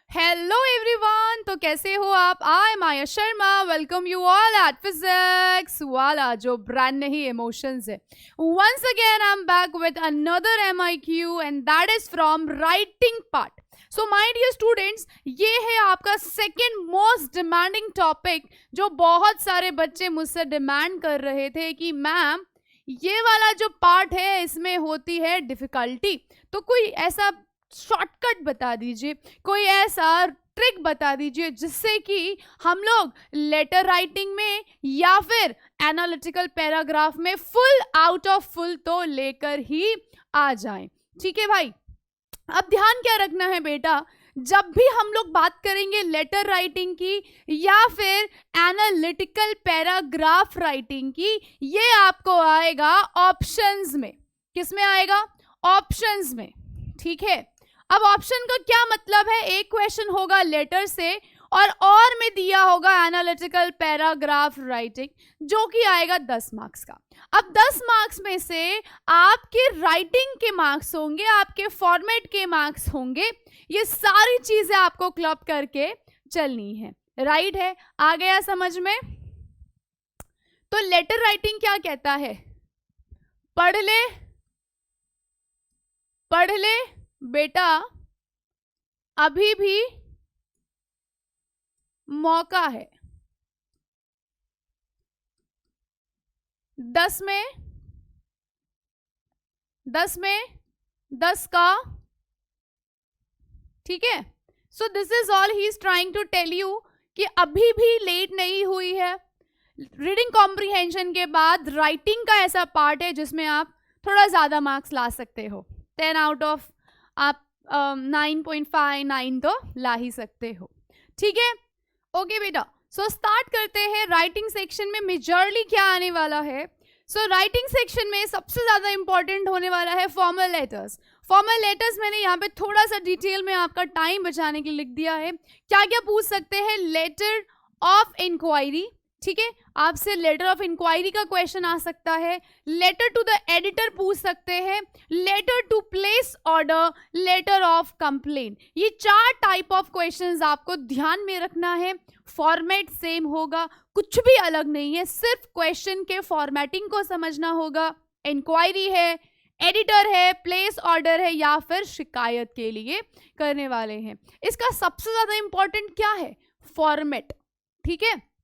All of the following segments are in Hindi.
हेलो एवरीवन, तो कैसे हो आप? I am Maya Sharma, welcome you all at physics Wallah, जो ब्रांड नहीं इमोशंस है। Once again I am back with another MIQ and that is from writing part. So my dear students, ये है आपका सेकेंड मोस्ट डिमांडिंग टॉपिक, जो बहुत सारे बच्चे मुझसे डिमांड कर रहे थे कि मैम ये वाला जो पार्ट है इसमें होती है डिफिकल्टी, तो कोई ऐसा शॉर्टकट बता दीजिए, कोई ऐसा ट्रिक बता दीजिए जिससे कि हम लोग लेटर राइटिंग में या फिर एनालिटिकल पैराग्राफ में फुल आउट ऑफ फुल तो लेकर ही आ जाएं। ठीक है भाई, अब ध्यान क्या रखना है बेटा, जब भी हम लोग बात करेंगे लेटर राइटिंग की या फिर एनालिटिकल पैराग्राफ राइटिंग की, ये आपको आएगा ऑप्शंस में। किस में आएगा? ऑप्शंस में। ठीक है, अब ऑप्शन का क्या मतलब है? एक क्वेश्चन होगा लेटर से और में दिया होगा एनालिटिकल पैराग्राफ राइटिंग, जो कि आएगा 10 मार्क्स का। अब 10 मार्क्स में से आपके राइटिंग के मार्क्स होंगे, आपके फॉर्मेट के मार्क्स होंगे, ये सारी चीजें आपको क्लब करके चलनी है। राइट है? आ गया समझ में? तो लेटर राइटिंग क्या कहता है? पढ़ ले बेटा, अभी भी मौका है। 10 में 10 का। ठीक है, so this is all he is trying to tell you कि अभी भी लेट नहीं हुई है। रीडिंग कॉम्प्रिहेंशन के बाद राइटिंग का ऐसा पार्ट है जिसमें आप थोड़ा ज्यादा मार्क्स ला सकते हो। 10 आउट ऑफ आप 9.5 9 तो ला ही सकते हो। ठीक है, ओके बेटा। सो स्टार्ट करते हैं। राइटिंग सेक्शन में मेजरली क्या आने वाला है? सो राइटिंग सेक्शन में सबसे ज्यादा इंपॉर्टेंट होने वाला है फॉर्मल लेटर्स। फॉर्मल लेटर्स मैंने यहाँ पे थोड़ा सा डिटेल में आपका टाइम बचाने के लिए लिख दिया है। क्या क्या पूछ सकते हैं? Letter of inquiry. ठीक है, आपसे लेटर ऑफ इंक्वायरी का क्वेश्चन आ सकता है। लेटर टू द एडिटर पूछ सकते हैं, letter to place order, letter of complaint. ये 4 टाइप ऑफ क्वेश्चंस आपको ध्यान में रखना है। फॉर्मेट सेम होगा, कुछ भी अलग नहीं है, सिर्फ क्वेश्चन के फॉर्मेटिंग को समझना होगा। इंक्वायरी है, एडिटर है, प्लेस ऑर्डर है, या फिर शिकायत के लिए करने वाले हैं। इसका सबसे ज्यादा इंपॉर्टेंट क्या है? फॉर्मेट। ठीक है,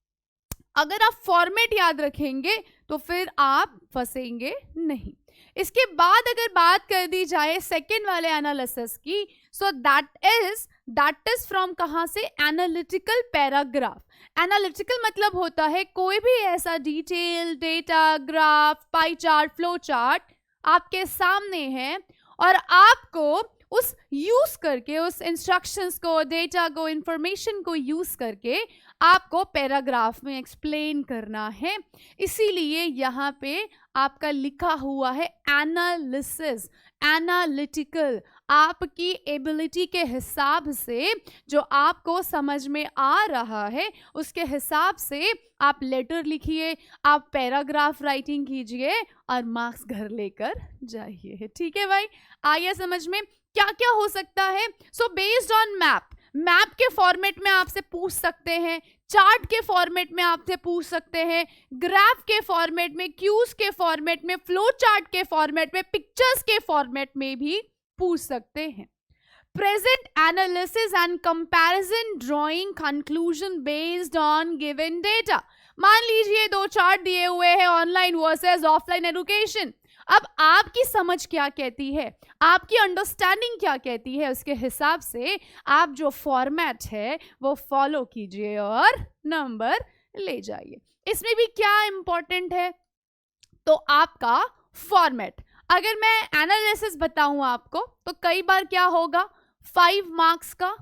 अगर आप फॉर्मेट याद रखेंगे तो फिर आप फंसेंगे नहीं। इसके बाद अगर बात कर दी जाए सेकेंड वाले एनालिसिस की, सो दैट इज फ्रॉम कहां से? Analytical paragraph. एनालिटिकल मतलब होता है कोई भी ऐसा detail data, graph, pie chart, flow chart आपके सामने है और आपको उस यूज करके, उस इंस्ट्रक्शंस को, डेटा को, इंफॉर्मेशन को यूज करके आपको पैराग्राफ में एक्सप्लेन करना है। इसीलिए यहाँ पे आपका लिखा हुआ है एनालिसिस, एनालिटिकल। आपकी एबिलिटी के हिसाब से जो आपको समझ में आ रहा है उसके हिसाब से आप लेटर लिखिए, आप पैराग्राफ राइटिंग कीजिए और मार्क्स घर लेकर जाइए। ठीक है भाई, आइए समझ में क्या क्या हो सकता है। सो बेस्ड ऑन मैप के फॉर्मेट में आपसे पूछ सकते हैं, चार्ट के फॉर्मेट में आपसे पूछ सकते हैं, ग्राफ के फॉर्मेट में, क्यूज के फॉर्मेट में, फ्लो चार्ट के फॉर्मेट में, पिक्चर्स के फॉर्मेट में भी पूछ सकते हैं। Present analysis and comparison drawing conclusion based on given data. मान लीजिए 2 चार्ट दिए हुए हैं, ऑनलाइन वर्सेस ऑफलाइन एजुकेशन। अब आपकी समझ क्या कहती है, आपकी अंडरस्टैंडिंग क्या कहती है, उसके हिसाब से आप जो फॉर्मेट है वो फॉलो कीजिए और नंबर ले जाइए। इसमें भी क्या इंपॉर्टेंट है? तो आपका फॉर्मेट। अगर मैं एनालिसिस बताऊं आपको तो कई बार क्या होगा, 5 मार्क्स का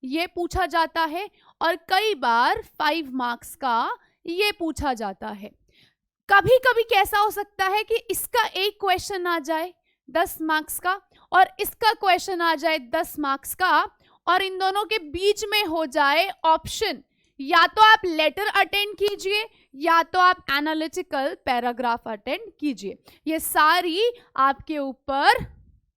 ये पूछा जाता है और कई बार 5 मार्क्स का ये पूछा जाता है। कभी कभी कैसा हो सकता है कि इसका एक क्वेश्चन आ जाए 10 मार्क्स का और इसका क्वेश्चन आ जाए 10 मार्क्स का, और इन दोनों के बीच में हो जाए ऑप्शन। या तो आप लेटर अटेंड कीजिए या तो आप एनालिटिकल पैराग्राफ अटेंड कीजिए। ये सारी आपके ऊपर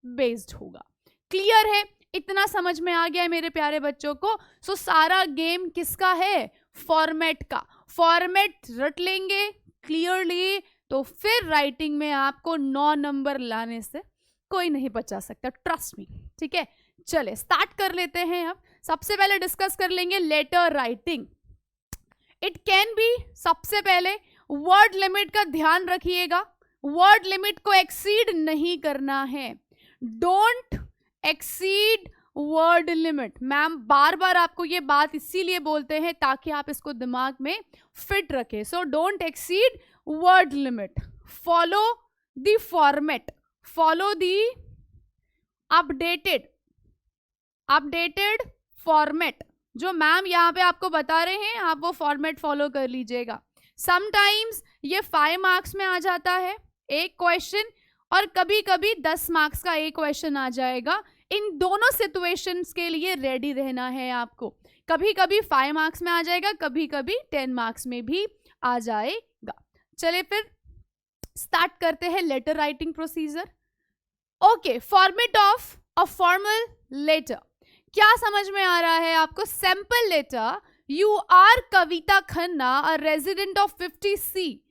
बेस्ड होगा। क्लियर है? इतना समझ में आ गया है मेरे प्यारे बच्चों को? सो सारा गेम किसका है? फॉर्मेट का। फॉर्मेट रट लेंगे क्लियरली तो फिर राइटिंग में आपको 9 नंबर लाने से कोई नहीं बचा सकता, ट्रस्ट मी। ठीक है, चले स्टार्ट कर लेते हैं। अब सबसे पहले डिस्कस कर लेंगे letter writing. It can be, सबसे पहले वर्ड लिमिट का ध्यान रखिएगा, वर्ड लिमिट को एक्सीड नहीं करना है। Don't exceed word limit. Ma'am बार बार आपको ये बात इसीलिए बोलते हैं ताकि आप इसको दिमाग में फिट रखें। So don't exceed word limit, follow the format, follow the updated format जो मैम यहाँ पे आपको बता रहे हैं, आप वो फॉर्मेट फॉलो कर लीजिएगा। समटाइम्स ये 5 मार्क्स में आ जाता है एक क्वेश्चन, और कभी कभी 10 मार्क्स का एक क्वेश्चन आ जाएगा। इन दोनों सिचुएशंस के लिए रेडी रहना है आपको। कभी कभी 5 मार्क्स में आ जाएगा, कभी कभी 10 मार्क्स में भी आ जाएगा। चलिए फिर स्टार्ट करते हैं letter writing procedure. Okay, format of a formal letter क्या समझ में आ रहा है आपको? Sample letter, you are Kavita Khanna, a resident of 50C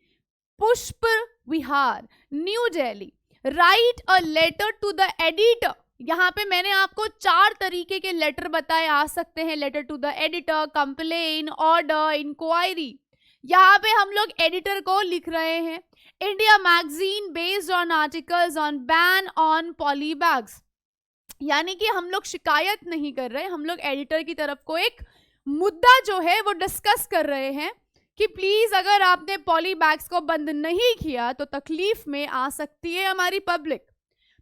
Pushp Vihar, new Delhi, write a letter to the editor. यहाँ पे मैंने आपको 4 तरीके के लेटर बताए आ सकते हैं। Letter to the editor, complain, order, inquiry. यहाँ पे हम लोग एडिटर को लिख रहे हैं। India magazine based on articles on ban on polybags, यानी कि हम लोग शिकायत नहीं कर रहे, हम लोग एडिटर की तरफ को एक मुद्दा जो है वो डिस्कस कर रहे हैं कि प्लीज अगर आपने पॉली बैग्स को बंद नहीं किया तो तकलीफ में आ सकती है हमारी पब्लिक।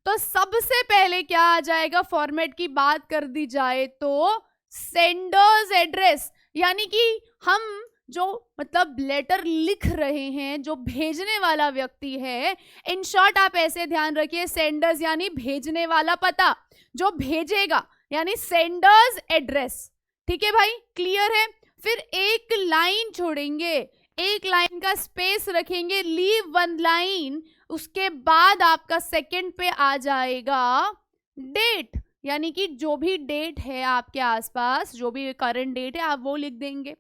तो सबसे पहले क्या आ जाएगा? फॉर्मेट की बात कर दी जाए तो सेंडर्स एड्रेस, यानी कि हम जो मतलब लेटर लिख रहे हैं, जो भेजने वाला व्यक्ति है, इन शॉर्ट आप ऐसे ध्यान रखिए, सेंडर्स यानी भेजने वाला पता, जो भेजेगा यानी सेंडर्स एड्रेस। ठीक है भाई, क्लियर है? फिर एक लाइन छोड़ेंगे, एक लाइन का स्पेस रखेंगे, लीव 1 लाइन। उसके बाद आपका सेकंड पे आ जाएगा डेट, यानी कि जो भी डेट है आपके आसपास, जो भी करंट डेट है आप वो लिख देंगे।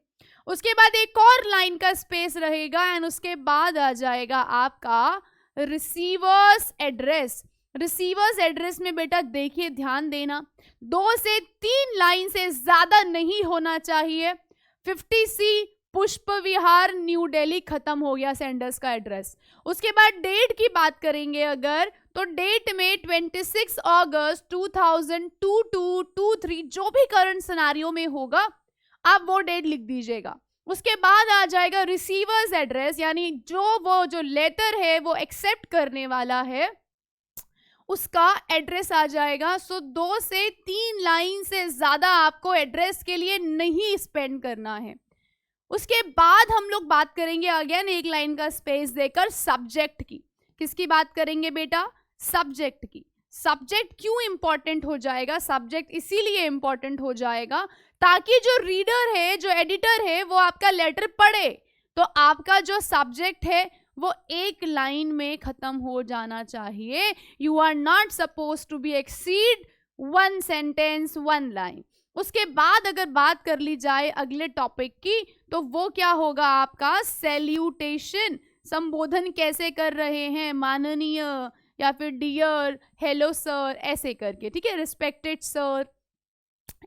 उसके बाद एक और लाइन का स्पेस रहेगा एंड उसके बाद आ जाएगा आपका रिसीवर्स एड्रेस। रिसीवर्स एड्रेस में बेटा देखिए, ध्यान देना, 2 से 3 लाइन से ज्यादा नहीं होना चाहिए। 50C पुष्प विहार न्यू दिल्ली, खत्म हो गया सेंडर्स का एड्रेस। उसके बाद डेट की बात करेंगे अगर, तो डेट में 26 अगस्त 2022-23 जो भी करंट सिनेरियो में होगा आप वो डेट लिख दीजिएगा। उसके बाद आ जाएगा रिसीवर्स एड्रेस, यानी जो लेटर है वो एक्सेप्ट करने वाला है उसका एड्रेस आ जाएगा। सो 2 से 3 लाइन से ज्यादा आपको एड्रेस के लिए नहीं स्पेंड करना है। उसके बाद हम लोग बात करेंगे अगेन एक लाइन का स्पेस देकर सब्जेक्ट की। किसकी बात करेंगे बेटा? सब्जेक्ट की। सब्जेक्ट क्यों इंपॉर्टेंट हो जाएगा? सब्जेक्ट इसीलिए इंपॉर्टेंट हो जाएगा ताकि जो रीडर है, जो एडिटर है, वो आपका लेटर पढ़े तो आपका जो सब्जेक्ट है वो एक लाइन में खत्म हो जाना चाहिए। You are not suppose to be exceed 1 sentence 1 line. उसके बाद अगर बात कर ली जाए अगले टॉपिक की, तो वो क्या होगा आपका? सैल्यूटेशन। संबोधन कैसे कर रहे हैं, माननीय या फिर डियर, हेलो सर, ऐसे करके, ठीक है, रिस्पेक्टेड सर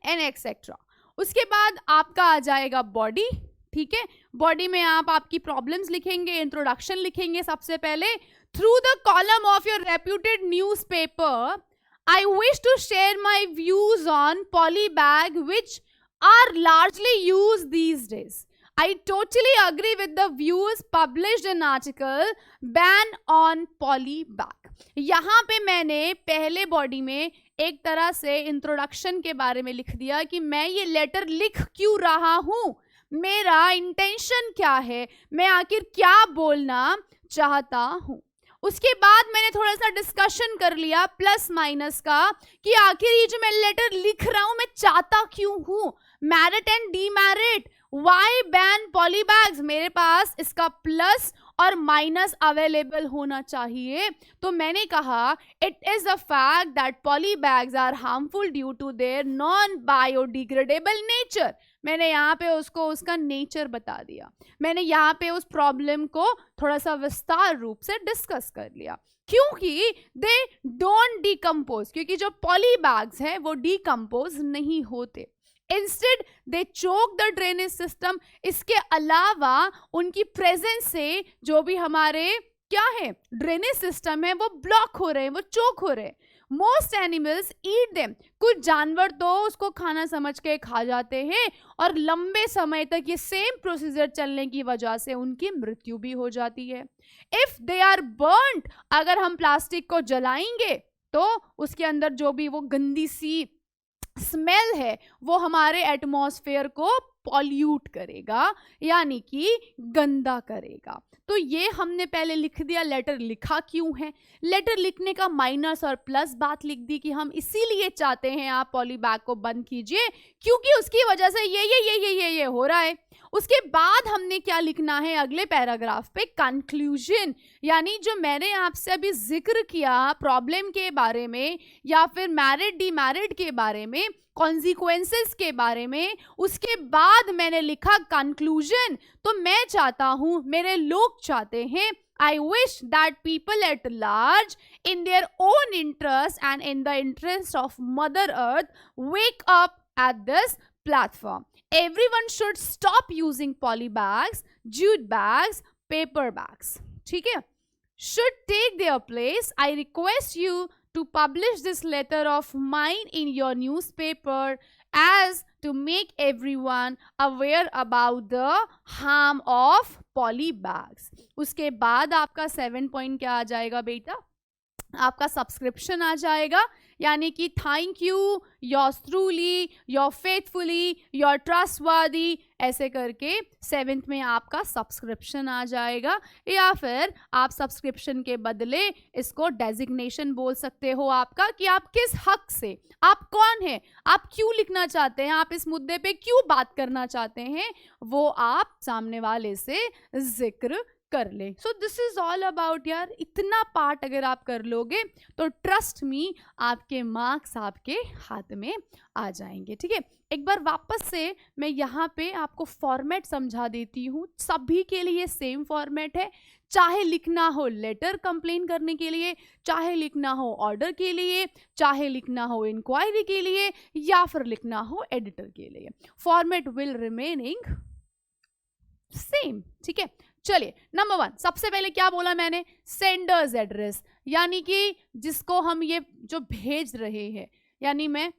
एंड एक्सेट्रा। उसके बाद आपका आ जाएगा बॉडी। ठीक है, बॉडी में आप आपकी प्रॉब्लम्स लिखेंगे, इंट्रोडक्शन लिखेंगे सबसे पहले। Through the column of your reputed newspaper, I wish to share my views on polybag which are largely used these days. I totally agree with the views published in article ban on polybag. यहाँ पे मैंने पहले बॉडी में एक तरह से इंट्रोडक्शन के बारे में लिख दिया कि मैं ये लेटर लिख क्यों रहा हूँ, मेरा इंटेंशन क्या है, मैं आखिर क्या बोलना चाहता हूँ। उसके बाद मैंने थोड़ा सा डिस्कशन कर लिया प्लस माइनस का कि आखिर ये जो मैं लेटर लिख रहा हूं मैं चाहता क्यों हूं, merit and demerit, why ban polybags, मेरे पास इसका प्लस और माइनस अवेलेबल होना चाहिए। तो मैंने कहा it is a fact that polybags are harmful due to their non biodegradable nature. मैंने यहाँ पे उसको उसका नेचर बता दिया, मैंने यहाँ पे उस प्रॉब्लम को थोड़ा सा विस्तार रूप से डिस्कस कर लिया। क्योंकि दे डोंट डिकम्पोज, क्योंकि जो पॉली बैग्स हैं वो डिकम्पोज नहीं होते, instead they choke the drainage system. इसके अलावा उनकी प्रेजेंस से जो भी हमारे क्या है ड्रेनेज सिस्टम है वो ब्लॉक हो रहे हैं, वो चोक हो रहे हैं। मोस्ट एनिमल्स ईट देम, कुछ जानवर तो उसको खाना समझ के खा जाते हैं और लंबे समय तक ये सेम प्रोसीजर चलने की वजह से उनकी मृत्यु भी हो जाती है। इफ दे आर बर्न्ड, अगर हम प्लास्टिक को जलाएंगे तो उसके अंदर जो भी वो गंदी सी स्मेल है वो हमारे एटमॉस्फेयर को पॉल्यूट करेगा, यानी कि गंदा करेगा। तो ये हमने पहले लिख दिया। लेटर लिखा क्यों है, लेटर लिखने का माइनस और प्लस बात लिख दी कि हम इसीलिए चाहते हैं आप पॉली बैग को बंद कीजिए क्योंकि उसकी वजह से ये हो रहा है। उसके बाद हमने क्या लिखना है अगले पैराग्राफ पे, कंक्लूजन, यानी जो मैंने आपसे अभी जिक्र किया प्रॉब्लम के बारे में या फिर मैरिड डीमैरिड के बारे में, कॉन्सिक्वेंसेस के बारे में, उसके बाद मैंने लिखा कंक्लूजन। तो मैं चाहता हूं, मेरे लोग चाहते हैं, I wish that people at large, in their own interest and in the interest of Mother Earth, wake up at this platform. Everyone should stop using poly bags, jute bags, paper bags. ठीक है? Should take their place. I request you to publish this letter of mine in your newspaper as to make everyone aware about the harm of poly bags. उसके बाद आपका 7 पॉइंट क्या आ जाएगा बेटा, आपका सब्सक्रिप्शन आ जाएगा, यानी कि thank you, your truly, your faithfully, your trustworthy, ऐसे करके 7th में आपका सब्सक्रिप्शन आ जाएगा। या फिर आप सब्सक्रिप्शन के बदले इसको डेजिग्नेशन बोल सकते हो आपका, कि आप किस हक से, आप कौन है, आप क्यों लिखना चाहते हैं, आप इस मुद्दे पे क्यों बात करना चाहते हैं, वो आप सामने वाले से जिक्र कर ले। सो दिस इज ऑल अबाउट यार, इतना पार्ट अगर आप कर लोगे तो ट्रस्ट मी आपके मार्क्स आपके हाथ में आ जाएंगे। ठीक है, एक बार वापस से मैं यहाँ पे आपको फॉर्मेट समझा देती हूँ। सभी के लिए सेम फॉर्मेट है, चाहे लिखना हो लेटर कंप्लेन करने के लिए, चाहे लिखना हो ऑर्डर के लिए, चाहे लिखना हो इंक्वायरी के लिए, या फिर लिखना हो एडिटर के लिए, फॉर्मेट विल रिमेनिंग सेम। ठीक है, चलिए नंबर 1, सबसे पहले क्या बोला मैंने, सेंडर्स एड्रेस, यानी कि जिसको हम ये जो भेज रहे हैं, यानी मैं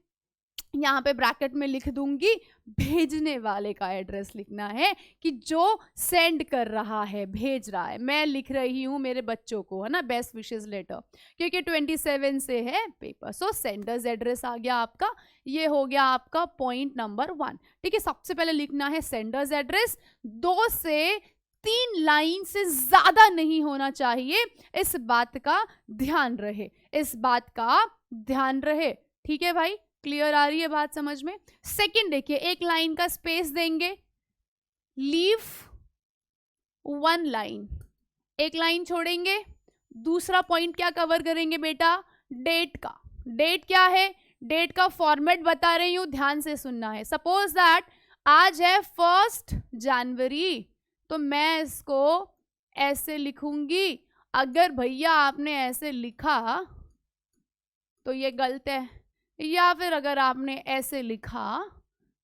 यहाँ पे ब्रैकेट में लिख दूंगी भेजने वाले का एड्रेस लिखना है, कि जो सेंड कर रहा है, भेज रहा है। मैं लिख रही हूँ मेरे बच्चों को, है ना, बेस्ट विशेस लेटर, क्योंकि 27 से है पेपर। सो सेंडर्स एड्रेस आ गया आपका, ये हो गया आपका पॉइंट नंबर 1। ठीक है, सबसे पहले लिखना है सेंडर्स एड्रेस, 2 से 3 लाइन से ज्यादा नहीं होना चाहिए, इस बात का ध्यान रहे, इस बात का ध्यान रहे। ठीक है भाई, क्लियर आ रही है बात समझ में। सेकंड देखिए, 1 लाइन का स्पेस देंगे, लीव 1 लाइन, 1 लाइन छोड़ेंगे। दूसरा पॉइंट क्या कवर करेंगे बेटा, डेट का। डेट क्या है, डेट का फॉर्मेट बता रही हूं, ध्यान से सुनना है। सपोज दैट आज है 1 जनवरी, तो मैं इसको ऐसे लिखूंगी। अगर भैया आपने ऐसे लिखा तो ये गलत है, या फिर अगर आपने ऐसे लिखा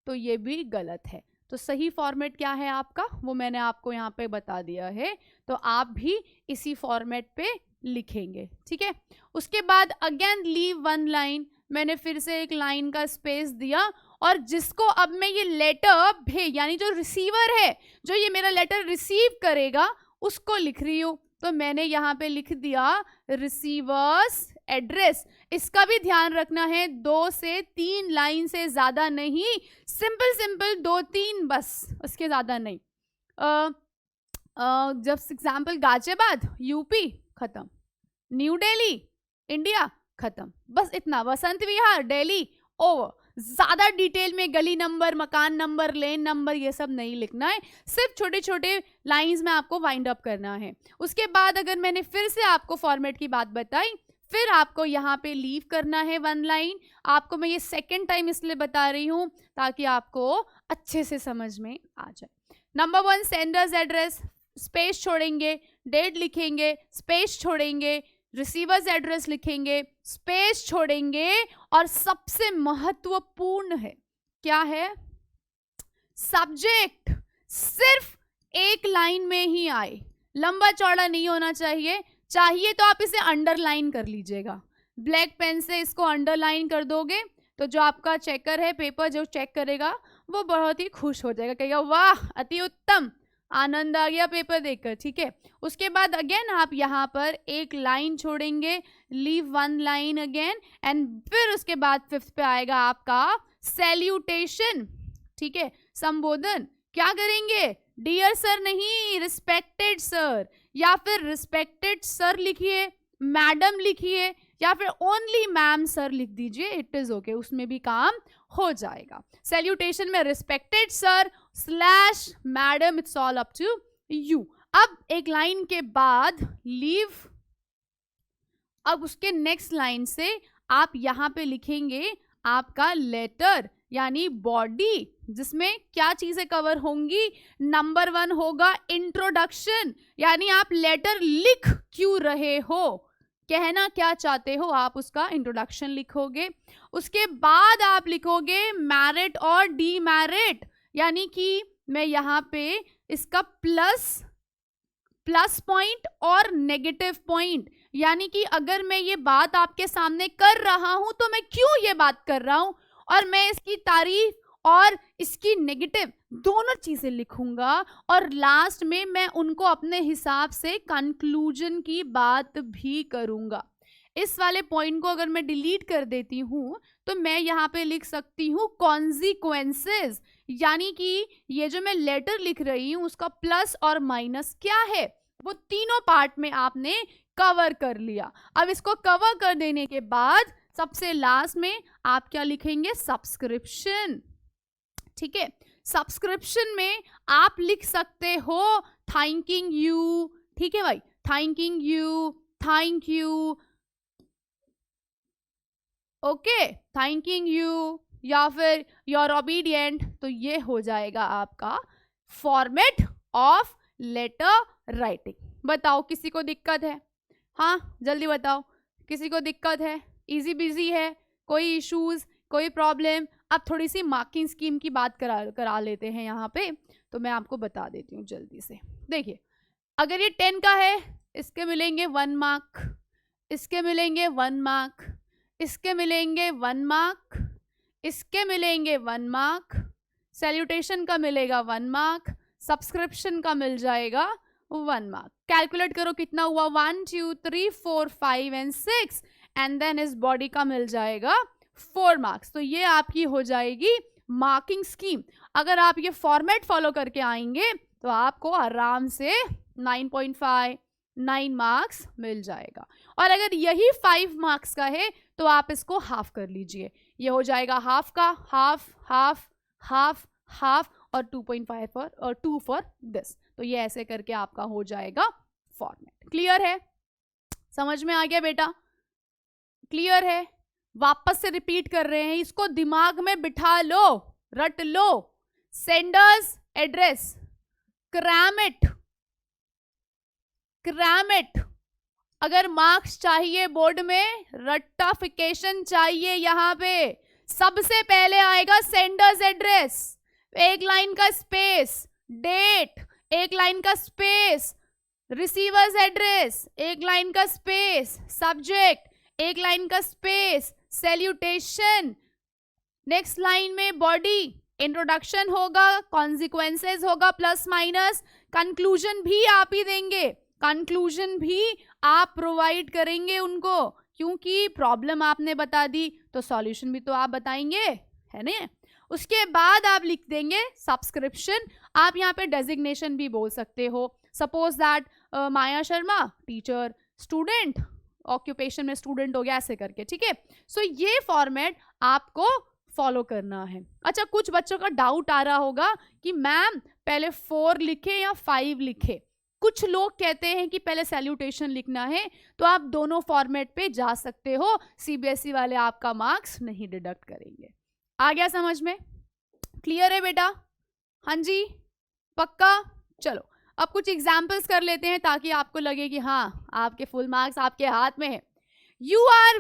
तो ये भी गलत है। तो सही फॉर्मेट क्या है आपका, वो मैंने आपको यहाँ पे बता दिया है, तो आप भी इसी फॉर्मेट पे लिखेंगे। ठीक है, उसके बाद अगेन लीव 1 लाइन, मैंने फिर से 1 लाइन का स्पेस दिया, और जिसको अब मैं ये लेटर भेज, यानी जो रिसीवर है, जो ये मेरा लेटर रिसीव करेगा, उसको लिख रही हूँ। तो मैंने यहाँ पे लिख दिया रिसीवर्स एड्रेस। इसका भी ध्यान रखना है, 2 से 3 लाइन से ज्यादा नहीं, सिंपल सिंपल 2-3 बस, उसके ज्यादा नहीं। जब एग्जाम्पल गाजियाबाद यूपी खत्म, न्यू दिल्ली इंडिया खत्म, बस इतना, वसंत विहार दिल्ली ओवर। ज्यादा डिटेल में गली नंबर, मकान नंबर, लेन नंबर ये सब नहीं लिखना है, सिर्फ छोटे छोटे लाइंस में आपको वाइंड अप करना है। उसके बाद अगर मैंने फिर से आपको फॉर्मेट की बात बताई, फिर आपको यहाँ पे लीव करना है 1 लाइन। आपको मैं ये सेकेंड टाइम इसलिए बता रही हूँ ताकि आपको अच्छे से समझ में आ जाए। नंबर 1 सेंडर्स एड्रेस, स्पेस छोड़ेंगे, डेट लिखेंगे, स्पेस छोड़ेंगे, रिसीवर्स एड्रेस लिखेंगे, स्पेस छोड़ेंगे, और सबसे महत्वपूर्ण है, क्या है, सब्जेक्ट सिर्फ एक लाइन में ही आए, लंबा चौड़ा नहीं होना चाहिए। चाहिए तो आप इसे अंडरलाइन कर लीजिएगा, ब्लैक पेन से इसको अंडरलाइन कर दोगे तो जो आपका चेकर है, पेपर जो चेक करेगा, वो बहुत ही खुश हो जाएगा, कहेगा वाह अति उत्तम, आनंद आ गया पेपर देखकर, ठीक है। उसके बाद अगेन आप यहाँ पर एक लाइन छोड़ेंगे, लीव 1 लाइन अगेन, एंड फिर उसके बाद 5th पे आएगा आपका सैल्यूटेशन, ठीक है, संबोधन। क्या करेंगे, डियर सर नहीं, रिस्पेक्टेड सर, या फिर रिस्पेक्टेड सर लिखिए, मैडम लिखिए, या फिर ओनली मैम सर लिख दीजिए, इट इज ओके, उसमें भी काम हो जाएगा। सैल्यूटेशन में respected sir slash madam, it's all up to you. अब एक लाइन के बाद लीव, अब उसके नेक्स्ट लाइन से आप यहाँ पे लिखेंगे आपका लेटर यानी बॉडी, जिसमें क्या चीजें कवर होंगी। नंबर 1 होगा इंट्रोडक्शन, यानी आप लेटर लिख क्यों रहे हो, कहना क्या चाहते हो, आप उसका इंट्रोडक्शन लिखोगे। उसके बाद आप लिखोगे मैरिट और डीमैरिट, यानी कि मैं यहाँ पे इसका प्लस पॉइंट और नेगेटिव पॉइंट, यानी कि अगर मैं ये बात आपके सामने कर रहा हूं तो मैं क्यों ये बात कर रहा हूं, और मैं इसकी तारीफ और इसकी नेगेटिव दोनों चीजें लिखूंगा, और लास्ट में मैं उनको अपने हिसाब से कंक्लूजन की बात भी करूंगा। इस वाले पॉइंट को अगर मैं डिलीट कर देती हूं तो मैं यहाँ पे लिख सकती हूँ कॉन्सिक्वेंसेस, यानी कि ये जो मैं लेटर लिख रही हूँ उसका प्लस और माइनस क्या है, वो तीनों पार्ट में आपने कवर कर लिया। अब इसको कवर कर देने के बाद सबसे लास्ट में आप क्या लिखेंगे, सब्सक्रिप्शन, ठीक है। सब्सक्रिप्शन में आप लिख सकते हो थैंकिंग यू, ठीक है भाई, thanking you, thank you, okay, thanking you, या फिर योर ओबीडियंट। तो ये हो जाएगा आपका फॉर्मेट ऑफ लेटर राइटिंग। बताओ किसी को दिक्कत है, हाँ जल्दी बताओ, किसी को दिक्कत है, इजी बिजी है, कोई इश्यूज, कोई प्रॉब्लम। अब थोड़ी सी मार्किंग स्कीम की बात करा लेते हैं यहाँ पे, तो मैं आपको बता देती हूँ जल्दी से। देखिए अगर ये 10 का है, इसके मिलेंगे 1 मार्क, इसके मिलेंगे 1 मार्क, इसके मिलेंगे 1 मार्क, इसके मिलेंगे 1 मार्क, सैल्यूटेशन का मिलेगा 1 मार्क, सब्सक्रिप्शन का मिल जाएगा 1 मार्क। कैलकुलेट करो कितना हुआ, 1 2 3 4 5 एंड 6, एंड देन इस बॉडी का मिल जाएगा 4 मार्क्स। तो ये आपकी हो जाएगी मार्किंग स्कीम। अगर आप ये फॉर्मेट फॉलो करके आएंगे तो आपको आराम से 9.5 9 मार्क्स मिल जाएगा। और अगर यही 5 मार्क्स का है तो आप इसको हाफ कर लीजिए, ये हो जाएगा हाफ का हाफ, हाफ हाफ हाफ, और 2.5 और 2 फॉर दिस। तो ये ऐसे करके आपका हो जाएगा फॉर्मेट। क्लियर है, समझ में आ गया बेटा, क्लियर है। वापस से रिपीट कर रहे हैं, इसको दिमाग में बिठा लो, रट लो। Sender's address, cram it. अगर मार्क्स चाहिए बोर्ड में, रट्टाफिकेशन चाहिए, यहाँ पे सबसे पहले आएगा सेंडर्स एड्रेस, 1 लाइन का स्पेस, डेट 1 लाइन का स्पेस, रिसीवर्स एड्रेस 1 लाइन का स्पेस, सब्जेक्ट 1 लाइन का स्पेस, सैल्यूटेशन, नेक्स्ट लाइन में बॉडी, इंट्रोडक्शन होगा, कॉन्सिक्वेंसेस होगा प्लस माइनस, कंक्लूजन भी आप ही देंगे, कंक्लूजन भी आप प्रोवाइड करेंगे उनको, क्योंकि प्रॉब्लम आपने बता दी तो सॉल्यूशन भी तो आप बताएंगे, है ना। उसके बाद आप लिख देंगे सब्सक्रिप्शन। आप यहाँ पे डेजिग्नेशन भी बोल सकते हो, suppose that Maya Sharma teacher, student, occupation में स्टूडेंट हो गया, ऐसे करके, ठीक है। सो ये फॉर्मेट आपको फॉलो करना है। अच्छा, कुछ बच्चों का डाउट आ रहा होगा कि मैम पहले 4 लिखे या 5 लिखे। कुछ लोग कहते हैं कि पहले सैल्यूटेशन लिखना है, तो आप दोनों फॉर्मेट पे जा सकते हो, सीबीएसई वाले आपका मार्क्स नहीं डिडक्ट करेंगे। आ गया समझ में? क्लियर है बेटा? हाँ जी, पक्का? चलो अब कुछ एग्जाम्पल्स कर लेते हैं ताकि आपको लगे कि हाँ आपके फुल मार्क्स आपके हाथ में है। यू आर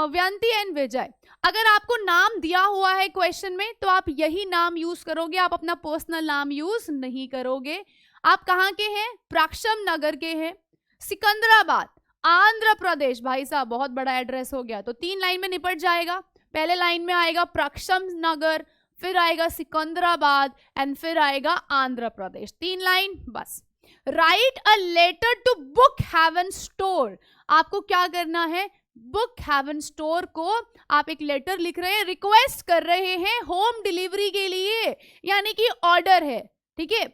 व्यंती एंड विजय। अगर आपको नाम दिया हुआ है क्वेश्चन में तो आप यही नाम यूज करोगे, आप अपना पर्सनल नाम यूज नहीं करोगे। आप कहाँ के हैं? प्राक्षम नगर के हैं, सिकंदराबाद, आंध्र प्रदेश। भाई साहब बहुत बड़ा एड्रेस हो गया, तो 3 लाइन में निपट जाएगा। पहले लाइन में आएगा प्राक्षम नगर, फिर आएगा सिकंदराबाद एंड फिर आएगा आंध्र प्रदेश। 3 लाइन बस। Write a letter to book haven store. आपको क्या करना है? बुक हेवन स्टोर को आप एक लेटर लिख रहे हैं, रिक्वेस्ट कर रहे हैं होम डिलीवरी के लिए, यानी कि ऑर्डर है, ठीक है।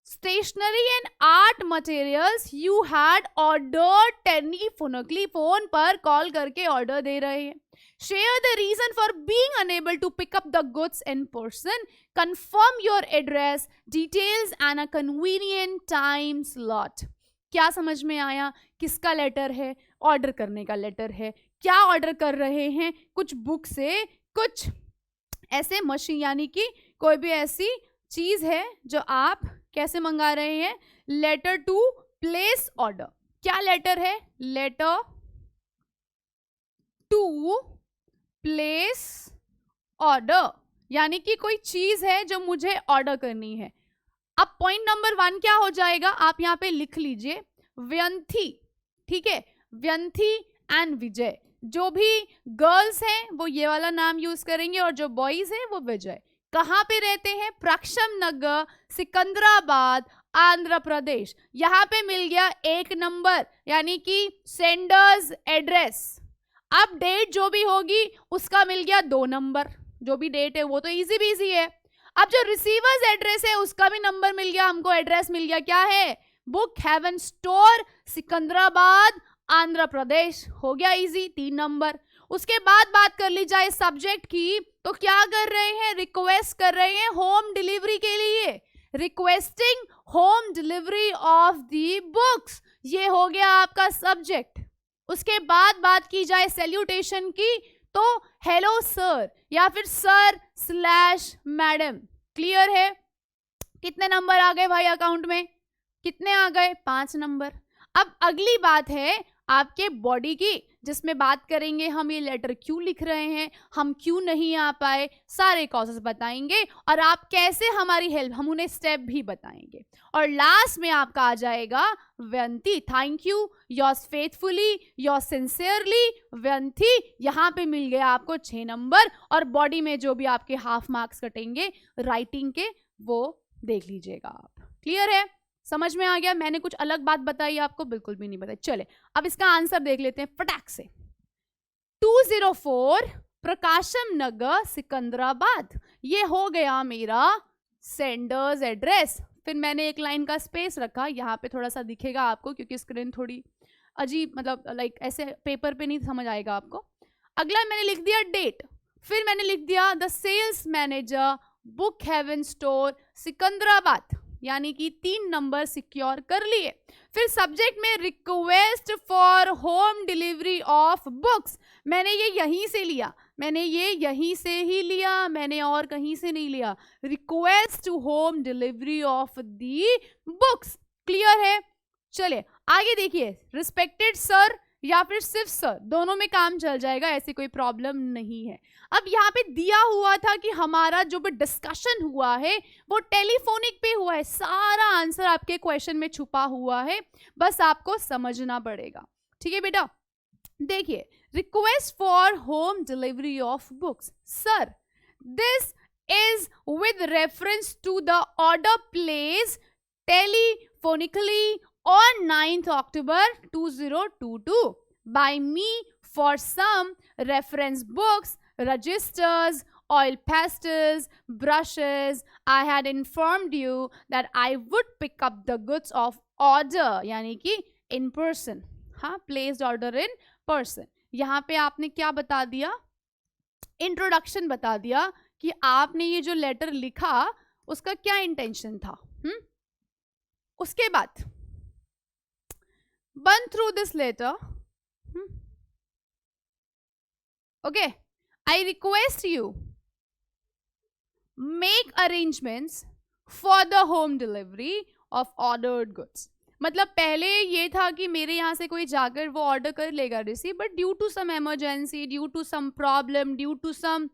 Stationery and art materials you had order telephonically, phone पर कॉल करके ऑर्डर दे रहे हैं। Share the reason for being unable to pick up the goods in person, confirm your address details and a convenient time slot. क्या समझ में आया? किसका लेटर है? ऑर्डर करने का लेटर है। क्या ऑर्डर कर रहे हैं? कुछ बुक से, कुछ ऐसे मशीन, यानी कि कोई भी ऐसी चीज है जो आप कैसे मंगा रहे हैं? Letter to place order. क्या लेटर है? लेटर टू प्लेस ऑर्डर, यानी कि कोई चीज है जो मुझे ऑर्डर करनी है। अब पॉइंट नंबर 1 क्या हो जाएगा? आप यहाँ पे लिख लीजिए व्यंथी, ठीक है। व्यंथी एंड विजय। जो भी गर्ल्स हैं वो ये वाला नाम यूज करेंगे और जो बॉयज हैं वो विजय। कहाँ पे रहते हैं? प्राक्षम नगर, सिकंदराबाद, आंध्र प्रदेश। यहाँ पे मिल गया 1 नंबर, यानी कि सेंडर्स एड्रेस। अब डेट जो भी होगी उसका मिल गया 2 नंबर। जो भी डेट है वो तो इजी बीजी है। अब जो रिसीवर्स एड्रेस है उसका भी नंबर मिल गया हमको, एड्रेस मिल गया। क्या है? Book haven store, Secunderabad, Andhra Pradesh. हो गया इजी, 3 नंबर। उसके बाद बात कर ली जाए सब्जेक्ट की, तो क्या कर रहे हैं? रिक्वेस्ट कर रहे हैं होम डिलीवरी के लिए, requesting home delivery of the books. ये हो गया आपका सब्जेक्ट। उसके बाद बात की जाए सैल्यूटेशन की, तो हेलो सर या फिर सर स्लैश मैडम। क्लियर है? कितने नंबर आ गए भाई अकाउंट में? कितने आ गए? 5 नंबर। अब अगली बात है आपके बॉडी की, जिसमें बात करेंगे हम ये लेटर क्यों लिख रहे हैं, हम क्यों नहीं आ पाए, सारे कॉजेस बताएंगे और आप कैसे हमारी हेल्प, हम उन्हें स्टेप भी बताएंगे। और लास्ट में आपका आ जाएगा Vyanti. Thank you, yours faithfully, yours sincerely Vyanti. यहाँ पे मिल गया आपको 6 नंबर। और बॉडी में जो भी आपके हाफ मार्क्स कटेंगे राइटिंग के, वो देख लीजिएगा आप। क्लियर है? समझ में आ गया? मैंने कुछ अलग बात बताई आपको? बिल्कुल भी नहीं बताई। चले अब इसका आंसर देख लेते हैं फटाक से। 204 प्रकाशम नगर, सिकंदराबाद। ये हो गया मेरा सेंडर्स एड्रेस। फिर मैंने 1 लाइन का स्पेस रखा, यहाँ पे थोड़ा सा दिखेगा आपको क्योंकि स्क्रीन थोड़ी अजीब, मतलब लाइक ऐसे पेपर पे नहीं समझ आएगा आपको। अगला मैंने लिख दिया डेट, फिर मैंने लिख दिया the sales manager, book haven store, Secunderabad, यानी कि 3 नंबर सिक्योर कर लिए। फिर सब्जेक्ट में request for home delivery of books, मैंने ये यहीं से लिया, मैंने ये यहीं से ही लिया, मैंने और कहीं से नहीं लिया। Request to home delivery of the books. Clear है? चलिए आगे देखिए, रिस्पेक्टेड सर या फिर सिर्फ सर, दोनों में काम चल जाएगा, ऐसी कोई प्रॉब्लम नहीं है। अब यहाँ पे दिया हुआ था कि हमारा जो भी डिस्कशन हुआ है वो टेलीफोनिक पे हुआ है। सारा आंसर आपके क्वेश्चन में छुपा हुआ है, बस आपको समझना पड़ेगा। ठीक है बेटा? देखिए, request for home delivery of books. Sir, this is with reference to the order place telephonically on 9th October 2022 by me for some reference books, registers, oil pastels, brushes. I had informed you that I would pick up the goods of order, यानी कि in person. हाँ, placed order in person. यहाँ पे आपने क्या बता दिया? इंट्रोडक्शन बता दिया कि आपने ये जो लेटर लिखा उसका क्या इंटेंशन था। उसके बाद burn through this letter. Okay, I request you make arrangements for the home delivery of ordered goods. मतलब पहले ये था कि मेरे यहाँ से कोई जाकर वो ऑर्डर कर लेगा receive, but due to some emergency, due to some problem, due to some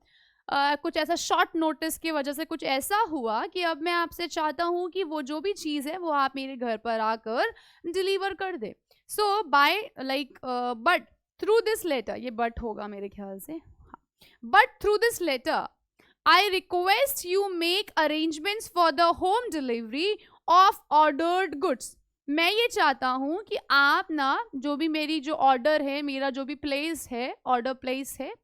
कुछ ऐसा शॉर्ट नोटिस की वजह से कुछ ऐसा हुआ कि अब मैं आपसे चाहता हूँ कि वो जो भी चीज़ है वो आप मेरे घर पर आकर डिलीवर कर दे। So bye like but through this letter, ये बट होगा मेरे ख्याल से, but through this letter I request you make arrangements for the home delivery of ordered goods. मैं ये चाहता हूँ कि आप ना जो भी मेरी जो ऑर्डर है, मेरा जो भी प्लेस है, ऑर्डर प्लेस है,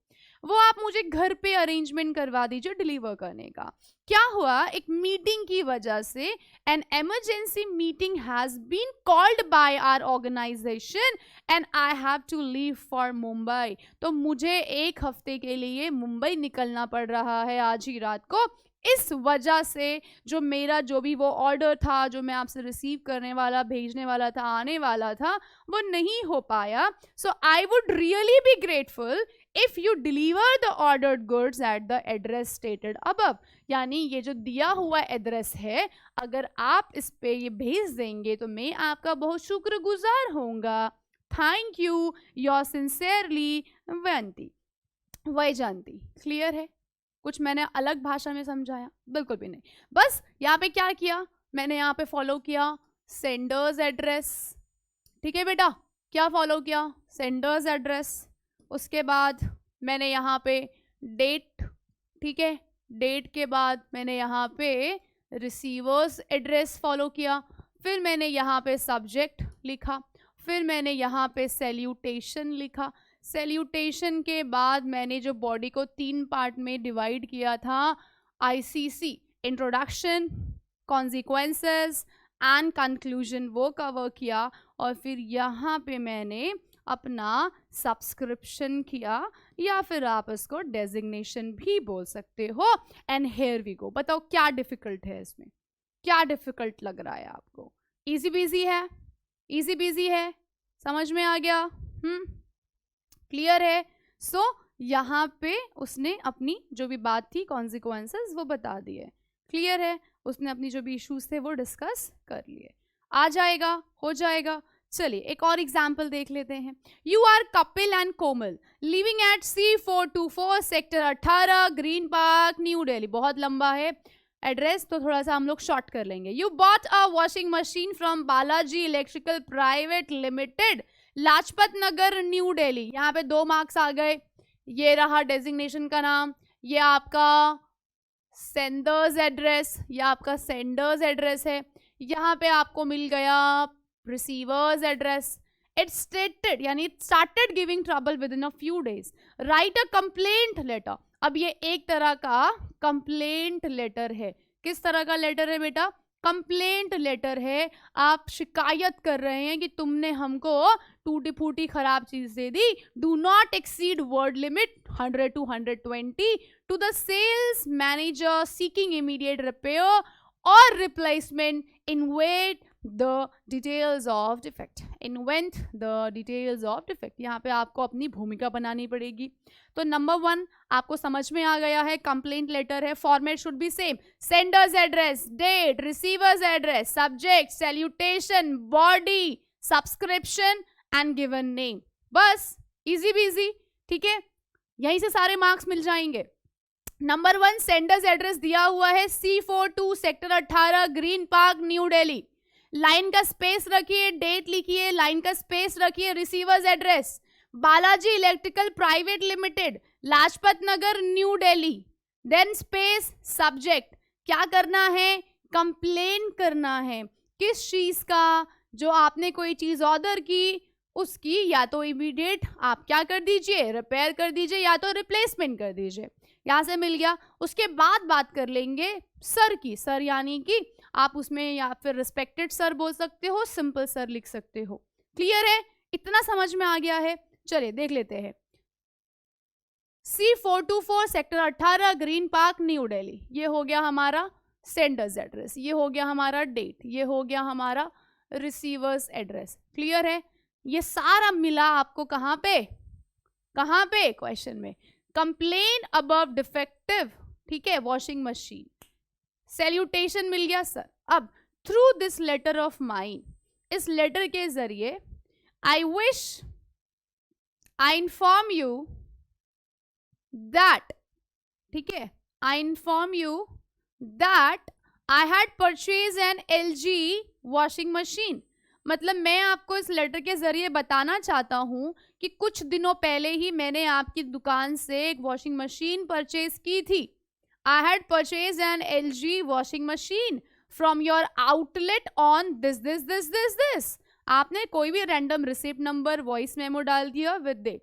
वो आप मुझे घर पे अरेंजमेंट करवा दीजिए डिलीवर करने का। क्या हुआ, एक मीटिंग की वजह से an emergency meeting has been called by our organisation and I have to leave for Mumbai. तो मुझे एक हफ्ते के लिए मुंबई निकलना पड़ रहा है आज ही रात को। इस वजह से जो मेरा जो भी वो ऑर्डर था, जो मैं आपसे रिसीव करने वाला, भेजने वाला था, आने वाला था, वो नहीं हो पाया। So I would really be grateful if you deliver the ordered goods at the address stated above. यानी ये जो दिया हुआ एड्रेस है, अगर आप इस पे ये भेज देंगे तो मैं आपका बहुत शुक्रगुजार होऊंगा। Thank you, your sincerely Vaijayanti. Clear है? कुछ मैंने अलग भाषा में समझाया? बिल्कुल भी नहीं। बस यहाँ पे क्या किया, मैंने यहाँ पे फॉलो किया सेंडर्स एड्रेस। ठीक है बेटा, क्या फॉलो किया? Sender's address. उसके बाद मैंने यहाँ पे डेट, ठीक है, डेट के बाद मैंने यहाँ पे रिसीवर्स एड्रेस फॉलो किया। फिर मैंने यहाँ पे सब्जेक्ट लिखा। फिर मैंने यहाँ पे सैल्यूटेशन लिखा। सैल्यूटेशन के बाद मैंने जो बॉडी को 3 पार्ट में डिवाइड किया था, ICC, introduction, consequences and conclusion, वो कवर किया। और फिर यहाँ पे मैंने अपना सब्सक्रिप्शन किया, या फिर आप इसको डेजिग्नेशन भी बोल सकते हो। And here we go. बताओ क्या डिफिकल्ट है इसमें? क्या डिफिकल्ट लग रहा है आपको? इजी बिजी है? इजी बिजी है? समझ में आ गया? क्लियर है? सो यहाँ पे उसने अपनी जो भी बात थी, कॉन्सिक्वेंसेस, वो बता दिए। क्लियर है? उसने अपनी जो भी इश्यूज थे वो डिस्कस कर लिए। आ जाएगा, हो जाएगा। चलिए एक और एग्जाम्पल देख लेते हैं। You are Kapil and Komal living at C424 sector 18 green park new Delhi. बहुत लंबा है एड्रेस, तो थोड़ा सा हम लोग शॉर्ट कर लेंगे। You bought a washing machine from Balaji electrical private limited, Lajpat Nagar new Delhi. यहाँ पे 2 मार्क्स आ गए। ये रहा डेजिग्नेशन का नाम, ये आपका सेंडर्स एड्रेस, ये आपका सेंडर्स एड्रेस है। यहाँ पे आपको मिल गया रिसीवर्स एड्रेस। इट स्टेटेड, यानी it started giving trouble with in a few days. Right a complaint letter. अब ये एक तरह का कंप्लेंट लेटर है। किस तरह का लेटर है बेटा? कंप्लेंट लेटर है। आप शिकायत कर रहे हैं कि तुमने हमको टूटी फूटी खराब चीज दे दी। Do not exceed word limit 100 to 120 to the sales manager seeking immediate repair और replacement. Invent the details of defect. Invent the details of defect. यहाँ पे आपको अपनी भूमिका बनानी पड़ेगी। तो नंबर 1 आपको समझ में आ गया है, कंप्लेंट लेटर है। Format should be same, senders address, date, receivers address, subject, salutation, body, subscription and given name. बस इजी बिजी। ठीक है, यहीं से सारे मार्क्स मिल जाएंगे। नंबर 1 सेंडर्स एड्रेस दिया हुआ है C42 sector 18 green park new Delhi. Line का स्पेस रखिए, डेट लिखिए, लाइन का स्पेस रखिए, receiver's address Balaji electrical private limited, Lajpat Nagar new Delhi. Then space, subject. क्या करना है? कंप्लेन करना है। किस चीज का? जो आपने कोई चीज ऑर्डर की उसकी या तो इमीडिएट आप क्या कर दीजिए, रिपेयर कर दीजिए, या तो रिप्लेसमेंट कर दीजिए। यहाँ से मिल गया। उसके बाद बात कर लेंगे सर की। सर यानी कि आप उसमें या फिर रिस्पेक्टेड सर बोल सकते हो, सिंपल सर लिख सकते हो। क्लियर है? इतना समझ में आ गया है? चलिए देख लेते हैं। C424 sector 18 green park new Delhi. ये हो गया हमारा सेंडर्स एड्रेस, ये हो गया हमारा डेट, ये हो गया हमारा रिसीवर्स एड्रेस। क्लियर है? ये सारा मिला आपको कहाँ पे, कहाँ पे क्वेश्चन में, कंप्लेन अबाउट डिफेक्टिव, ठीक है, वॉशिंग मशीन। सैल्यूटेशन मिल गया सर। अब through this letter of mine, इस लेटर के जरिए I wish I inform you that, ठीक है, I inform you that I had purchase an LG washing machine. मतलब मैं आपको इस लेटर के जरिए बताना चाहता हूं कि कुछ दिनों पहले ही मैंने आपकी दुकान से एक वॉशिंग मशीन परचेज की थी। I had purchase an LG washing machine from your outlet on this this this this this. आपने कोई भी random receipt number voice memo डाल दिया with it.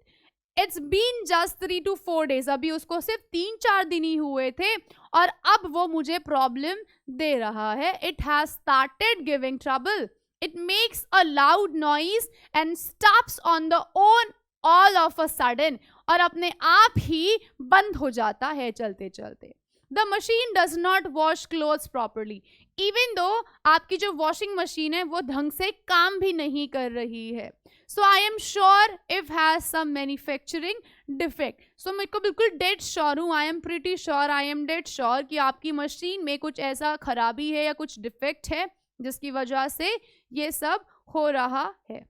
It's been just 3 to 4 days, अभी उसको सिर्फ 3-4 दिन ही हुए थे और अब वो मुझे प्रॉब्लम दे रहा है। It has started giving trouble, it makes a loud noise and stops on the own all of a sudden, और अपने आप ही बंद हो जाता है चलते चलते। The machine does not wash clothes properly, even though आपकी जो वॉशिंग मशीन है वो ढंग से काम भी नहीं कर रही है। So I am sure if has some manufacturing defect. So मेरे को बिल्कुल डेड श्योर हूँ, I am pretty sure, I am dead sure कि आपकी मशीन में कुछ ऐसा खराबी है या कुछ डिफेक्ट है जिसकी वजह से ये सब हो रहा है।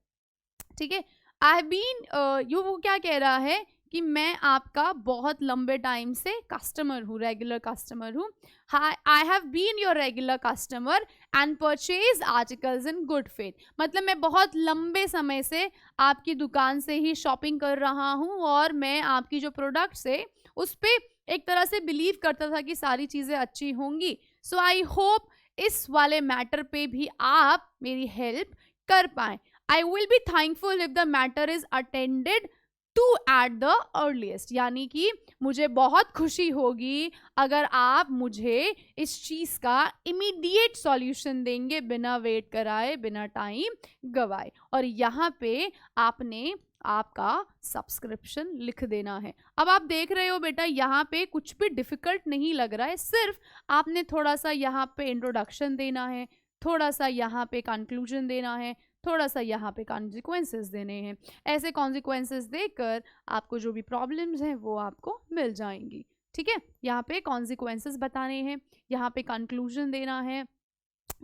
ठीक है, आई हैव बीन यू, वो क्या कह रहा है कि मैं आपका बहुत लंबे टाइम से कस्टमर हूँ, रेगुलर कस्टमर हूँ। I have been your regular customer and purchase articles in good faith. मतलब मैं बहुत लंबे समय से आपकी दुकान से ही शॉपिंग कर रहा हूँ और मैं आपकी जो प्रोडक्ट्स है उस पर एक तरह से बिलीव करता था कि सारी चीज़ें अच्छी होंगी। सो आई होप इस वाले मैटर पे भी आप मेरी हेल्प कर पाएँ। I will be thankful if the matter is attended to at the earliest, यानी कि मुझे बहुत खुशी होगी अगर आप मुझे इस चीज़ का इमीडिएट सॉल्यूशन देंगे बिना वेट कराए, बिना टाइम गवाए। और यहाँ पे आपने आपका सब्सक्रिप्शन लिख देना है। अब आप देख रहे हो बेटा यहाँ पे कुछ भी डिफ़िकल्ट नहीं लग रहा है, सिर्फ आपने थोड़ा सा यहाँ पे इंट्रोडक्शन देना है, थोड़ा सा यहाँ पे कंक्लूजन देना है, थोड़ा सा यहाँ पे कॉन्सिक्वेंसेस देने हैं। ऐसे कॉन्सिक्वेंसेस देकर आपको जो भी प्रॉब्लम्स हैं वो आपको मिल जाएंगी। ठीक है, यहाँ पे कॉन्सिक्वेंसेस बताने हैं, यहाँ पे कंक्लूजन देना है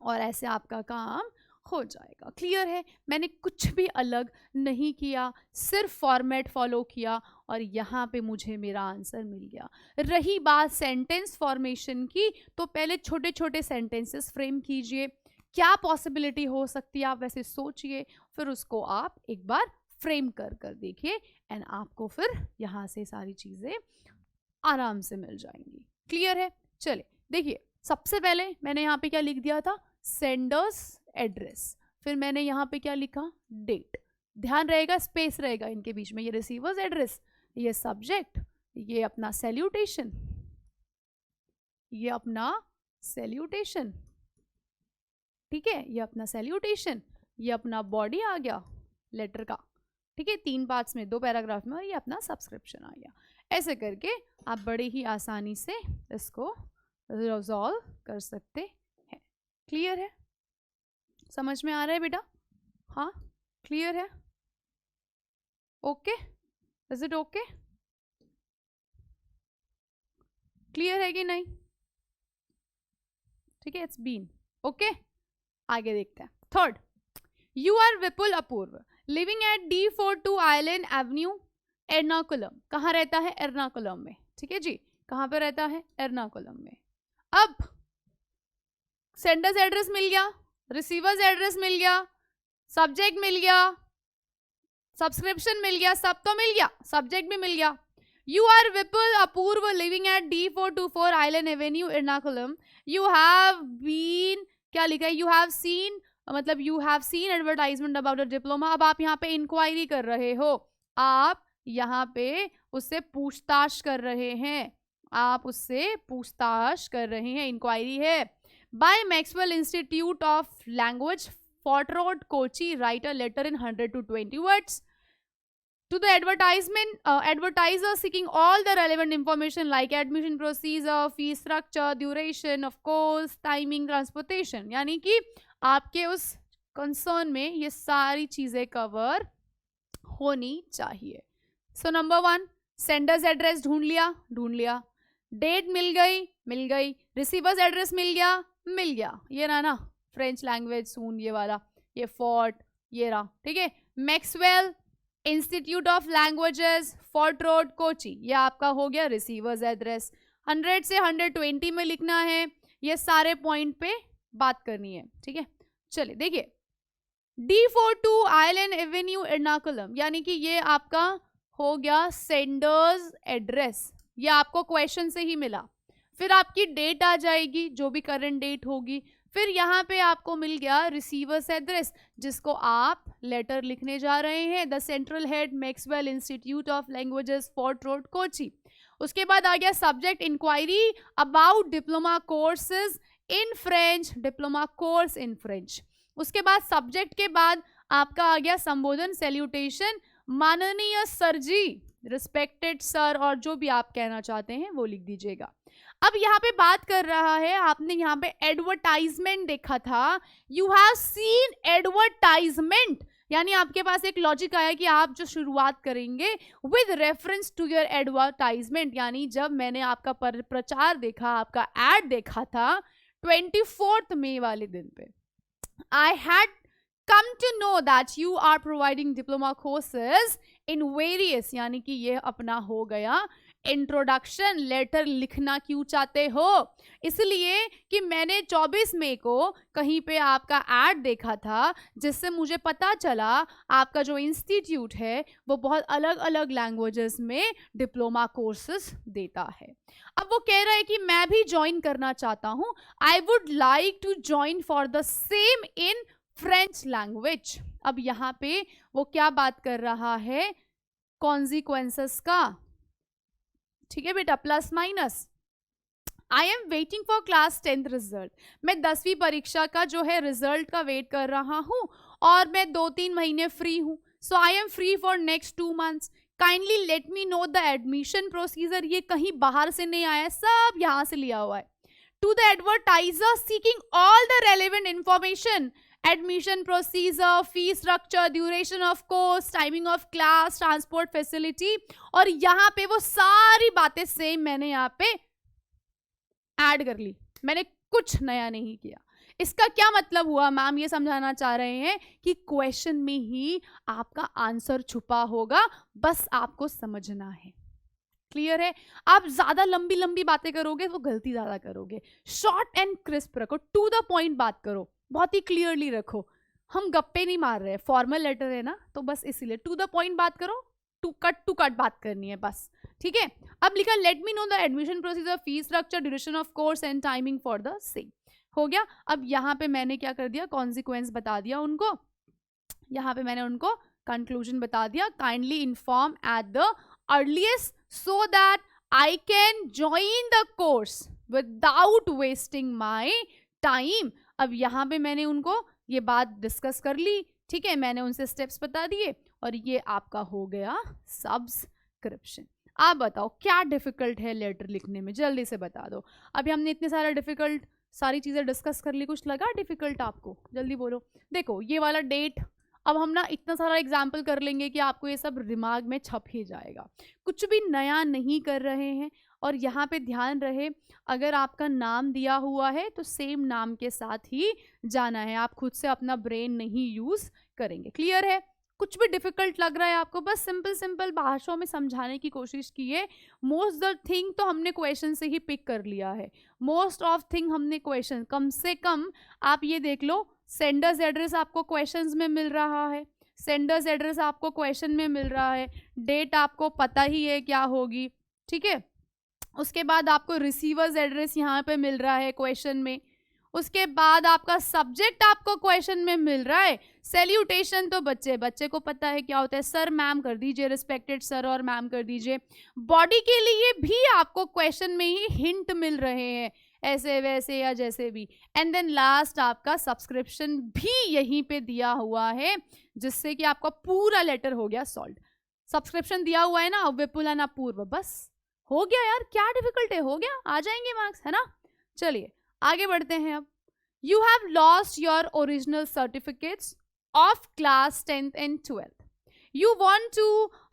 और ऐसे आपका काम हो जाएगा। क्लियर है? मैंने कुछ भी अलग नहीं किया, सिर्फ फॉर्मेट फॉलो किया और यहाँ पे मुझे मेरा आंसर मिल गया। रही बात सेंटेंस फॉर्मेशन की, तो पहले छोटे छोटे सेंटेंसेस फ्रेम कीजिए, क्या पॉसिबिलिटी हो सकती है आप वैसे सोचिए, फिर उसको आप एक बार फ्रेम कर कर देखिए एंड आपको फिर यहाँ से सारी चीज़ें आराम से मिल जाएंगी। क्लियर है? चले देखिए, सबसे पहले मैंने यहाँ पे क्या लिख दिया था, सेंडर्स एड्रेस, फिर मैंने यहाँ पे क्या लिखा, डेट। ध्यान रहेगा, स्पेस रहेगा इनके बीच में, ये रिसीवर्स एड्रेस, ये सब्जेक्ट, ये अपना सैल्यूटेशन, ये अपना सैल्यूटेशन, ठीक है, ये अपना सैल्यूटेशन, ये अपना बॉडी आ गया लेटर का, ठीक है, 3 पार्ट्स में 2 पैराग्राफ में, और ये अपना सब्सक्रिप्शन आ गया। ऐसे करके आप बड़े ही आसानी से इसको रिजॉल्व कर सकते हैं। क्लियर है? समझ में आ रहा है बेटा? हाँ, क्लियर है? Okay, is it okay? Clear है कि नहीं? ठीक है, इट्स बीन ओके। आगे देखते हैं। Third, you are Vipul Apurva living at D42 island avenue Ernakulam. कहाँ रहता है? एर्नाकुलम में। ठीक है जी, कहाँ पे रहता है? एर्नाकुलम में। अब सेंडर्स एड्रेस मिल गया, रिसीवर्स एड्रेस मिल गया, सब्जेक्ट मिल गया, सब्सक्रिप्शन मिल गया, सब तो मिल गया, सब्जेक्ट भी मिल गया। You are Vipul Apurva living at D424 island avenue Ernakulam. You have been, क्या लिखा है, यू हैव सीन, मतलब you have seen advertisement about a diploma. अब आप यहाँ पे इंक्वायरी कर रहे हो, आप यहाँ पे उससे पूछताछ कर रहे हैं, आप उससे पूछताछ कर रहे हैं, इंक्वायरी है। By Maxwell institute of language, fort road, Kochi, write a letter in 100 to 20 words. to the advertiser seeking all the relevant information like admission procedure, fee structure, duration of course, timing, transportation. यानी कि आपके उस कंसर्न में ये सारी चीजें कवर होनी चाहिए. सो नंबर 1, सेंडर्स एड्रेस ढूंढ लिया, डेट मिल गई, रिसीवर्स एड्रेस मिल गया, ये रहा ना फ्रेंच लैंग्वेज सून, ये वाला, ये फोर्ट, ये रहा, ठीक है. Maxwell institute of languages, fort road, Kochi, ये आपका हो गया रिसीवर्स एड्रेस. 100 से 120 में लिखना है, ये सारे पॉइंट पे बात करनी है, ठीक है. चलिए देखिए, D42 आइलैंड एवेन्यू एर्नाकुलम, यानी कि ये आपका हो गया सेंडर्स एड्रेस, ये आपको क्वेश्चन से ही मिला. फिर आपकी डेट आ जाएगी, जो भी करंट डेट होगी. फिर यहाँ पे आपको मिल गया रिसीवर्स एड्रेस, जिसको आप लेटर लिखने जा रहे हैं, the central head Maxwell institute of languages, fort road, Kochi. उसके बाद आ गया subject inquiry about diploma courses in French, diploma course in French. उसके बाद सब्जेक्ट के बाद आपका आ गया संबोधन, सैल्यूटेशन, माननीय सर जी, रिस्पेक्टेड सर, और जो भी आप कहना चाहते हैं वो लिख दीजिएगा. अब यहाँ पे बात कर रहा है, आपने यहाँ पे एडवर्टाइजमेंट देखा था, यू हैव सीन एडवर्टाइजमेंट, यानी आपके पास एक लॉजिक आया कि आप जो शुरुआत करेंगे with reference to your advertisement, यानी जब मैंने आपका प्रचार देखा, आपका एड देखा था 24 मई वाले दिन पे, I had come to know that you are providing diploma courses in various, यानी कि ये अपना हो गया इंट्रोडक्शन लेटर लिखना क्यों चाहते हो, इसलिए कि मैंने 24 मई को कहीं पे आपका एड देखा था, जिससे मुझे पता चला आपका जो इंस्टीट्यूट है वो बहुत अलग अलग लैंग्वेजेस में डिप्लोमा कोर्सेज देता है. अब वो कह रहा है कि मैं भी ज्वाइन करना चाहता हूँ, I would like to join for the same in French language. अब यहाँ पे वो क्या बात कर रहा है, कॉन्सिक्वेंसेस का, ठीक है बेटा, plus minus. I am waiting for class 10th result, मैं 10वीं परीक्षा का जो है रिजल्ट का वेट कर रहा हूँ, और मैं 2-3 महीने फ्री हूँ. So I am free for next 2 months. Kindly let me know the admission procedure. ये कहीं बाहर से नहीं आया, सब यहाँ से लिया हुआ है. To the advertiser seeking all the relevant information, admission procedure, fee structure, duration of course, timing of class, transport facility, और यहाँ पे वो सारी बातें सेम मैंने यहाँ पे ऐड कर ली, मैंने कुछ नया नहीं किया. इसका क्या मतलब हुआ, मैम ये समझाना चाह रहे हैं कि क्वेश्चन में ही आपका आंसर छुपा होगा, बस आपको समझना है. क्लियर है. आप ज्यादा लंबी लंबी बातें करोगे तो गलती ज्यादा करोगे. शॉर्ट एंड क्रिस्प रखो, टू द पॉइंट बात करो, बहुत ही क्लियरली रखो. हम गप्पे नहीं मार रहे, फॉर्मल लेटर है ना, तो बस इसीलिए टू द पॉइंट बात करो, टू कट बात करनी है बस, ठीक है. अब लिखा late me know the admission procedure, fee structure, duration of course and timing for the same. हो गया. अब यहाँ पे मैंने क्या कर दिया, कॉन्सिक्वेंस बता दिया उनको, यहाँ पे मैंने उनको कंक्लूजन बता दिया. Kindly inform eight the earliest so that I can join the course without wasting my time. अब यहाँ पे मैंने उनको ये बात डिस्कस कर ली, ठीक है, मैंने उनसे स्टेप्स बता दिए, और ये आपका हो गया सब्सक्रिप्शन. आप बताओ क्या डिफिकल्ट है लेटर लिखने में, जल्दी से बता दो. अभी हमने इतने सारा डिफिकल्ट सारी चीज़ें डिस्कस कर ली, कुछ लगा डिफिकल्ट आपको, जल्दी बोलो. देखो ये वाला डेट, अब हम ना इतना सारा एग्जाम्पल कर लेंगे कि आपको ये सब दिमाग में छप ही जाएगा. कुछ भी नया नहीं कर रहे हैं. और यहाँ पे ध्यान रहे, अगर आपका नाम दिया हुआ है तो सेम नाम के साथ ही जाना है, आप खुद से अपना ब्रेन नहीं यूज करेंगे. क्लियर है. कुछ भी डिफिकल्ट लग रहा है आपको, बस सिंपल भाषाओं में समझाने की कोशिश कीजिए. मोस्ट द थिंग तो हमने क्वेश्चन से ही पिक कर लिया है, मोस्ट ऑफ थिंग हमने क्वेश्चन, कम से कम आप ये देख लो, सेंडर्स एड्रेस आपको क्वेश्चंस में मिल रहा है, सेंडर्स एड्रेस आपको क्वेश्चन में मिल रहा है, डेट आपको पता ही है क्या होगी, ठीक है. उसके बाद आपको रिसीवर्स एड्रेस यहाँ पे मिल रहा है क्वेश्चन में. उसके बाद आपका सब्जेक्ट आपको क्वेश्चन में मिल रहा है. सैल्यूटेशन तो बच्चे को पता है क्या होता है, सर मैम कर दीजिए, रिस्पेक्टेड सर और मैम कर दीजिए. बॉडी के लिए भी आपको क्वेश्चन में ही हिंट मिल रहे हैं, ऐसे वैसे या जैसे भी. एंड देन लास्ट आपका सब्सक्रिप्शन भी यहीं पे दिया हुआ है, जिससे कि आपका पूरा लेटर हो गया सॉल्व. सब्सक्रिप्शन दिया हुआ है ना विपुल एंड अपूर्व, बस हो गया यार, क्या डिफिकल्ट है, हो गया, आ जाएंगे मार्क्स, है ना। चलिए आगे बढ़ते हैं अब। You have lost your original certificates of class 10th and 12th. You want to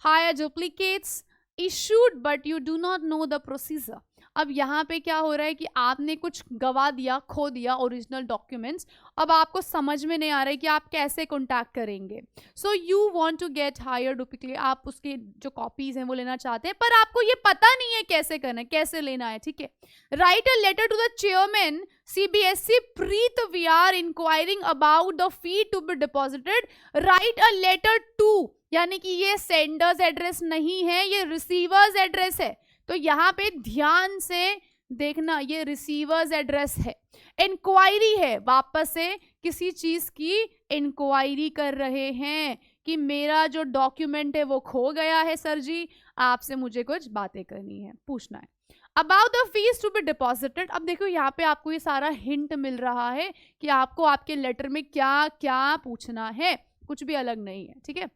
hire duplicates issued but you do not know the procedure. अब यहाँ पे क्या हो रहा है कि आपने कुछ गवा दिया, खो दिया ओरिजिनल डॉक्यूमेंट्स, अब आपको समझ में नहीं आ रहा है कि आप कैसे कॉन्टैक्ट करेंगे। So you want to get hire duplicate, आप उसके जो कॉपीज हैं वो लेना चाहते हैं, पर आपको ये पता नहीं है कैसे करना है, कैसे लेना है, ठीक है। Write a letter to the chairman CBSE Preet, we are inquiring about the fee to be deposited. Write a letter to, यानी कि ये सेंडर्स एड्रेस नहीं है, ये रिसीवर्स एड्रेस है, तो यहाँ पे ध्यान से देखना, ये रिसीवर्स एड्रेस है। इंक्वायरी है, वापस से किसी चीज की इंक्वायरी कर रहे हैं कि मेरा जो डॉक्यूमेंट है वो खो गया है सर जी, आपसे मुझे कुछ बातें करनी है, पूछना है। About the fees to be deposited, अब देखो यहाँ पे आपको ये सारा हिंट मिल रहा है कि आपको आपके लेटर में क्या क्या पूछना है, कुछ भी अलग नहीं है, ठीक है।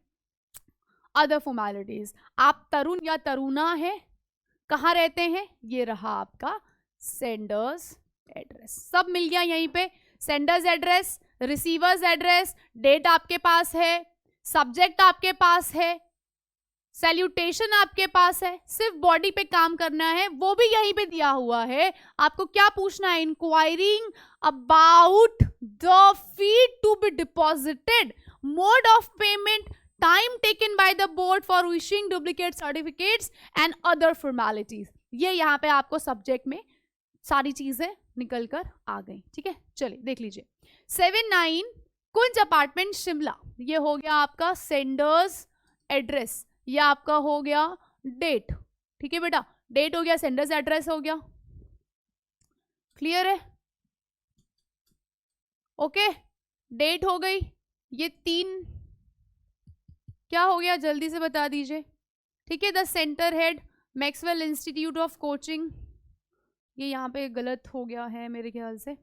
अदर फॉर्मेलिटीज, आप तरुण या तरुणा है, कहाँ रहते हैं, ये रहा आपका सेंडर्स एड्रेस, सब मिल गया यहीं पे। Senders address, receivers address, date आपके पास है, सब्जेक्ट आपके पास है, सैल्यूटेशन आपके पास है, सिर्फ बॉडी पे काम करना है, वो भी यहीं पे दिया हुआ है। आपको क्या पूछना है, inquiring about the fee to be deposited, mode of payment, time taken by the board for issuing duplicate certificates and other formalities. ये यहाँ पे आपको सब्जेक्ट में सारी चीजें निकल कर आ गई, ठीक है। चलिए देख लीजिए। 7-9 कुंज अपार्टमेंट शिमला, ये हो गया आपका सेंडर्स एड्रेस, ये आपका हो गया डेट, ठीक है बेटा, डेट हो गया, सेंडर्स एड्रेस हो गया, क्लियर है, ओके। डेट हो गई, ये 3 क्या हो गया जल्दी से बता दीजिए, ठीक है। The centre head Maxwell institute of coaching, ये यहाँ पे गलत हो गया है मेरे ख्याल से,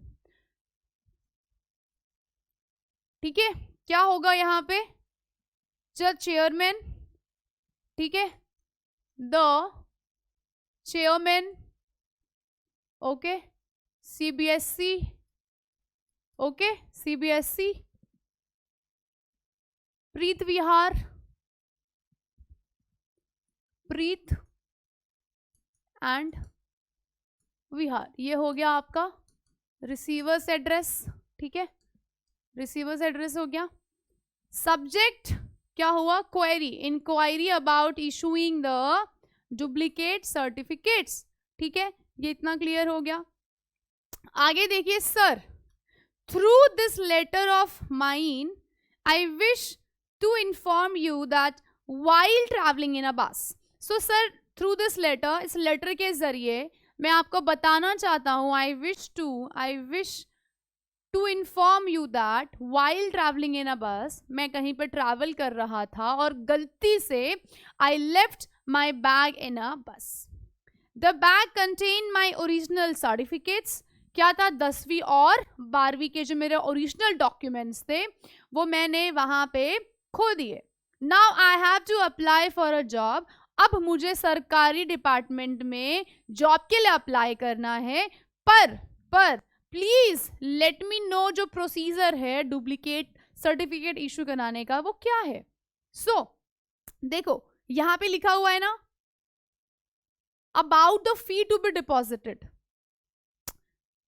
ठीक है। क्या होगा यहाँ पे, द चेयरमैन, ठीक है, the chairman, okay, CBSE, okay, CBSE Preet Vihar, Preet and Vihar, ये हो गया आपका रिसीवर्स एड्रेस, ठीक है, रिसीवर्स एड्रेस हो गया। सब्जेक्ट क्या हुआ, query, inquiry about issuing the duplicate certificates, ठीक है, ये इतना क्लियर हो गया। आगे देखिए, sir through this letter of mine I wish to inform you that while travelling in a bus. So sir through this letter, इस लेटर के जरिए मैं आपको बताना चाहता हूँ, I wish to inform you that while travelling in a bus, मैं कहीं पर ट्रैवल कर रहा था और गलती से I left my bag in a बस। The bag contain my original certificates, क्या था, 10वीं और 12वीं के जो मेरे ओरिजिनल डॉक्यूमेंट्स थे वो मैंने वहां पे खो दिए। Now I have to apply for a job, अब मुझे सरकारी डिपार्टमेंट में जॉब के लिए अप्लाई करना है, पर प्लीज लेट मी नो जो प्रोसीजर है डुप्लीकेट सर्टिफिकेट इशू कराने का वो क्या है। सो देखो यहां पे लिखा हुआ है ना, about the fee to be deposited,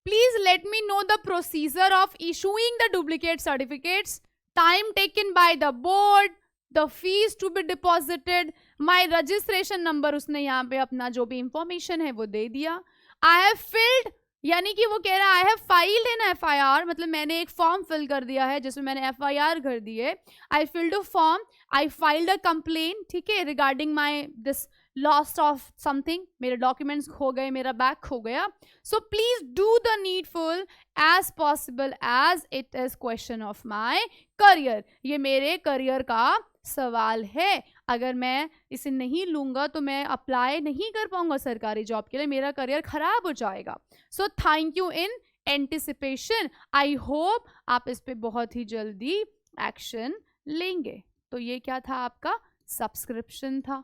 please let me know the procedure of issuing the duplicate certificates, time taken by the board, the fees to be deposited, my registration number, उसने यहाँ पे अपना जो भी इंफॉर्मेशन है वो दे दिया। आई हैव फिल्ड, यानी कि वो कह रहा है I have filed an FIR, मतलब मैंने एक फॉर्म फिल कर दिया है जिसमें मैंने FIR कर दी है। I filled a form, I filed a complaint, ठीक है, regarding my this lost of something, मेरे डॉक्यूमेंट्स खो गए, मेरा बैग खो गया। So please do the needful as possible as it is question of my career, ये मेरे करियर का सवाल है, अगर मैं इसे नहीं लूंगा तो मैं अप्लाई नहीं कर पाऊंगा सरकारी जॉब के लिए, मेरा करियर खराब हो जाएगा। So thank you in anticipation, I hope आप इस पे बहुत ही जल्दी एक्शन लेंगे। तो ये क्या था आपका सब्सक्रिप्शन था,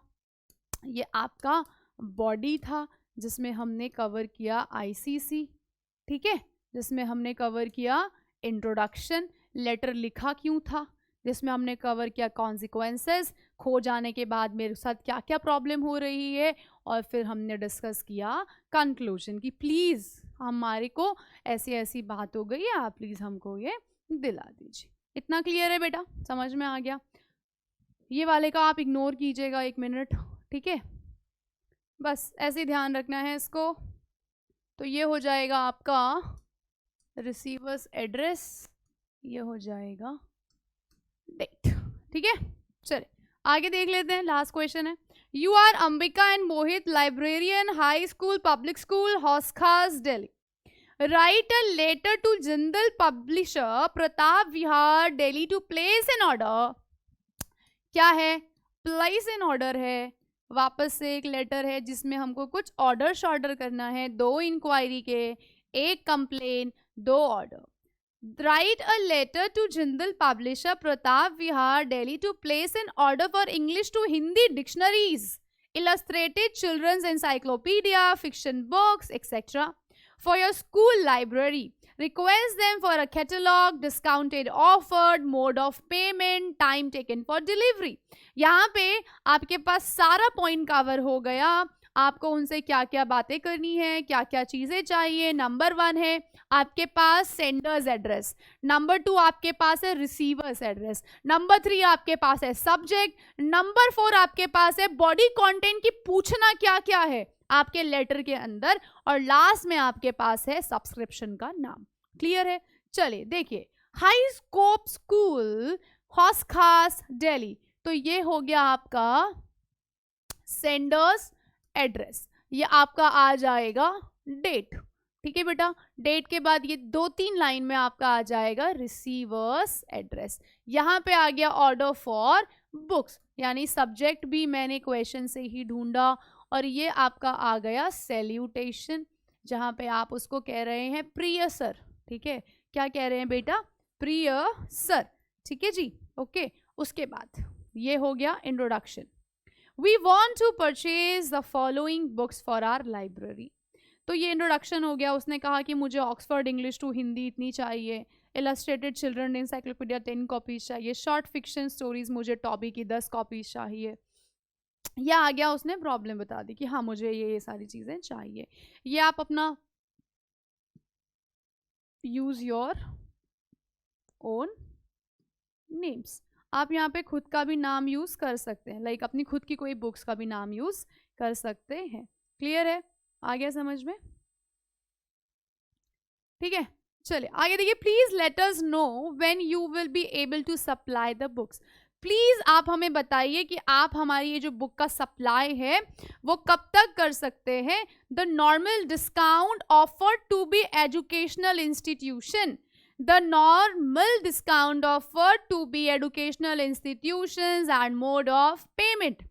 ये आपका बॉडी था जिसमें हमने कवर किया आईसीसी, ठीक है, जिसमें हमने कवर किया इंट्रोडक्शन, लेटर लिखा क्यों था, जिसमें हमने कवर किया कॉन्सिक्वेंसेस, खो जाने के बाद मेरे साथ क्या क्या प्रॉब्लम हो रही है, और फिर हमने डिस्कस किया कंक्लूजन कि प्लीज़ हमारे को ऐसी ऐसी बात हो गई है, आप प्लीज़ हमको ये दिला दीजिए। इतना क्लियर है बेटा, समझ में आ गया? ये वाले का आप इग्नोर कीजिएगा 1 मिनट, ठीक है, बस ऐसे ही ध्यान रखना है इसको। तो ये हो जाएगा आपका रिसीवर्स एड्रेस, ये हो जाएगा डेट, ठीक है। चलिए आगे देख लेते हैं, लास्ट क्वेश्चन है। You are Ambika and Mohit, librarian, high school, public school, Hauz Khas, Delhi. Write a letter to Jindal publisher, Pratap Vihar, Delhi, to place an order. क्या है? प्लेस एन ऑर्डर है, वापस से एक लेटर है जिसमें हमको कुछ ऑर्डर करना है, 2 इंक्वायरी के, 1 complain, 2 order. Write a letter to Jindal publisher Pratap Vihar, Delhi, to place an order for English to Hindi dictionaries, illustrated children's encyclopedia, fiction books, etc. for your school library. Request them for a catalog, discounted offered, mode of payment, time taken for delivery. यहाँ पे आपके पास सारा पॉइंट कवर हो गया, आपको उनसे क्या क्या बातें करनी है, क्या क्या चीज़ें चाहिए। नंबर 1 है आपके पास सेंडर्स एड्रेस, नंबर 2 आपके पास है रिसीवर्स एड्रेस, नंबर 3 आपके पास है सब्जेक्ट, नंबर 4 आपके पास है बॉडी कंटेंट की पूछना क्या क्या है आपके लेटर के अंदर, और लास्ट में आपके पास है सब्सक्रिप्शन का नाम। क्लियर है? चलिए देखिए, high scope school, Hauz Khas, Delhi, तो ये हो गया आपका सेंडर्स एड्रेस, ये आपका आ जाएगा डेट, ठीक है बेटा। डेट के बाद ये 2-3 लाइन में आपका आ जाएगा रिसीवर्स एड्रेस। यहाँ पे आ गया ऑर्डर फॉर बुक्स, यानी सब्जेक्ट भी मैंने क्वेश्चन से ही ढूंढा, और ये आपका आ गया सैल्यूटेशन, जहाँ पे आप उसको कह रहे हैं प्रिय सर, ठीक है, क्या कह रहे हैं बेटा? प्रिय सर, ठीक है जी, ओके। उसके बाद ये हो गया introduction. We want to purchase the following books for our library. तो ये इंट्रोडक्शन हो गया, उसने कहा कि मुझे ऑक्सफोर्ड इंग्लिश टू हिंदी इतनी चाहिए, इलस्ट्रेटेड चिल्ड्रन इंसाइक्लोपीडिया 10 कॉपीज चाहिए, शॉर्ट फिक्शन स्टोरीज मुझे टॉबी की 10 कॉपीज चाहिए। ये आ गया, उसने प्रॉब्लम बता दी कि हाँ मुझे ये सारी चीज़ें चाहिए। ये आप अपना यूज योर ओन नेम्स, आप यहाँ पे खुद का भी नाम यूज कर सकते हैं, लाइक अपनी खुद की कोई बुक्स का भी नाम यूज कर सकते हैं। क्लियर है? आ गया समझ में? ठीक है, चलिए आगे देखिए। Please let us know when you will be able to supply the books. Please आप हमें बताइए कि आप हमारी ये जो बुक का सप्लाई है वो कब तक कर सकते हैं। The normal discount offered to be educational institution, the normal discount offered to be educational institutions and mode of payment।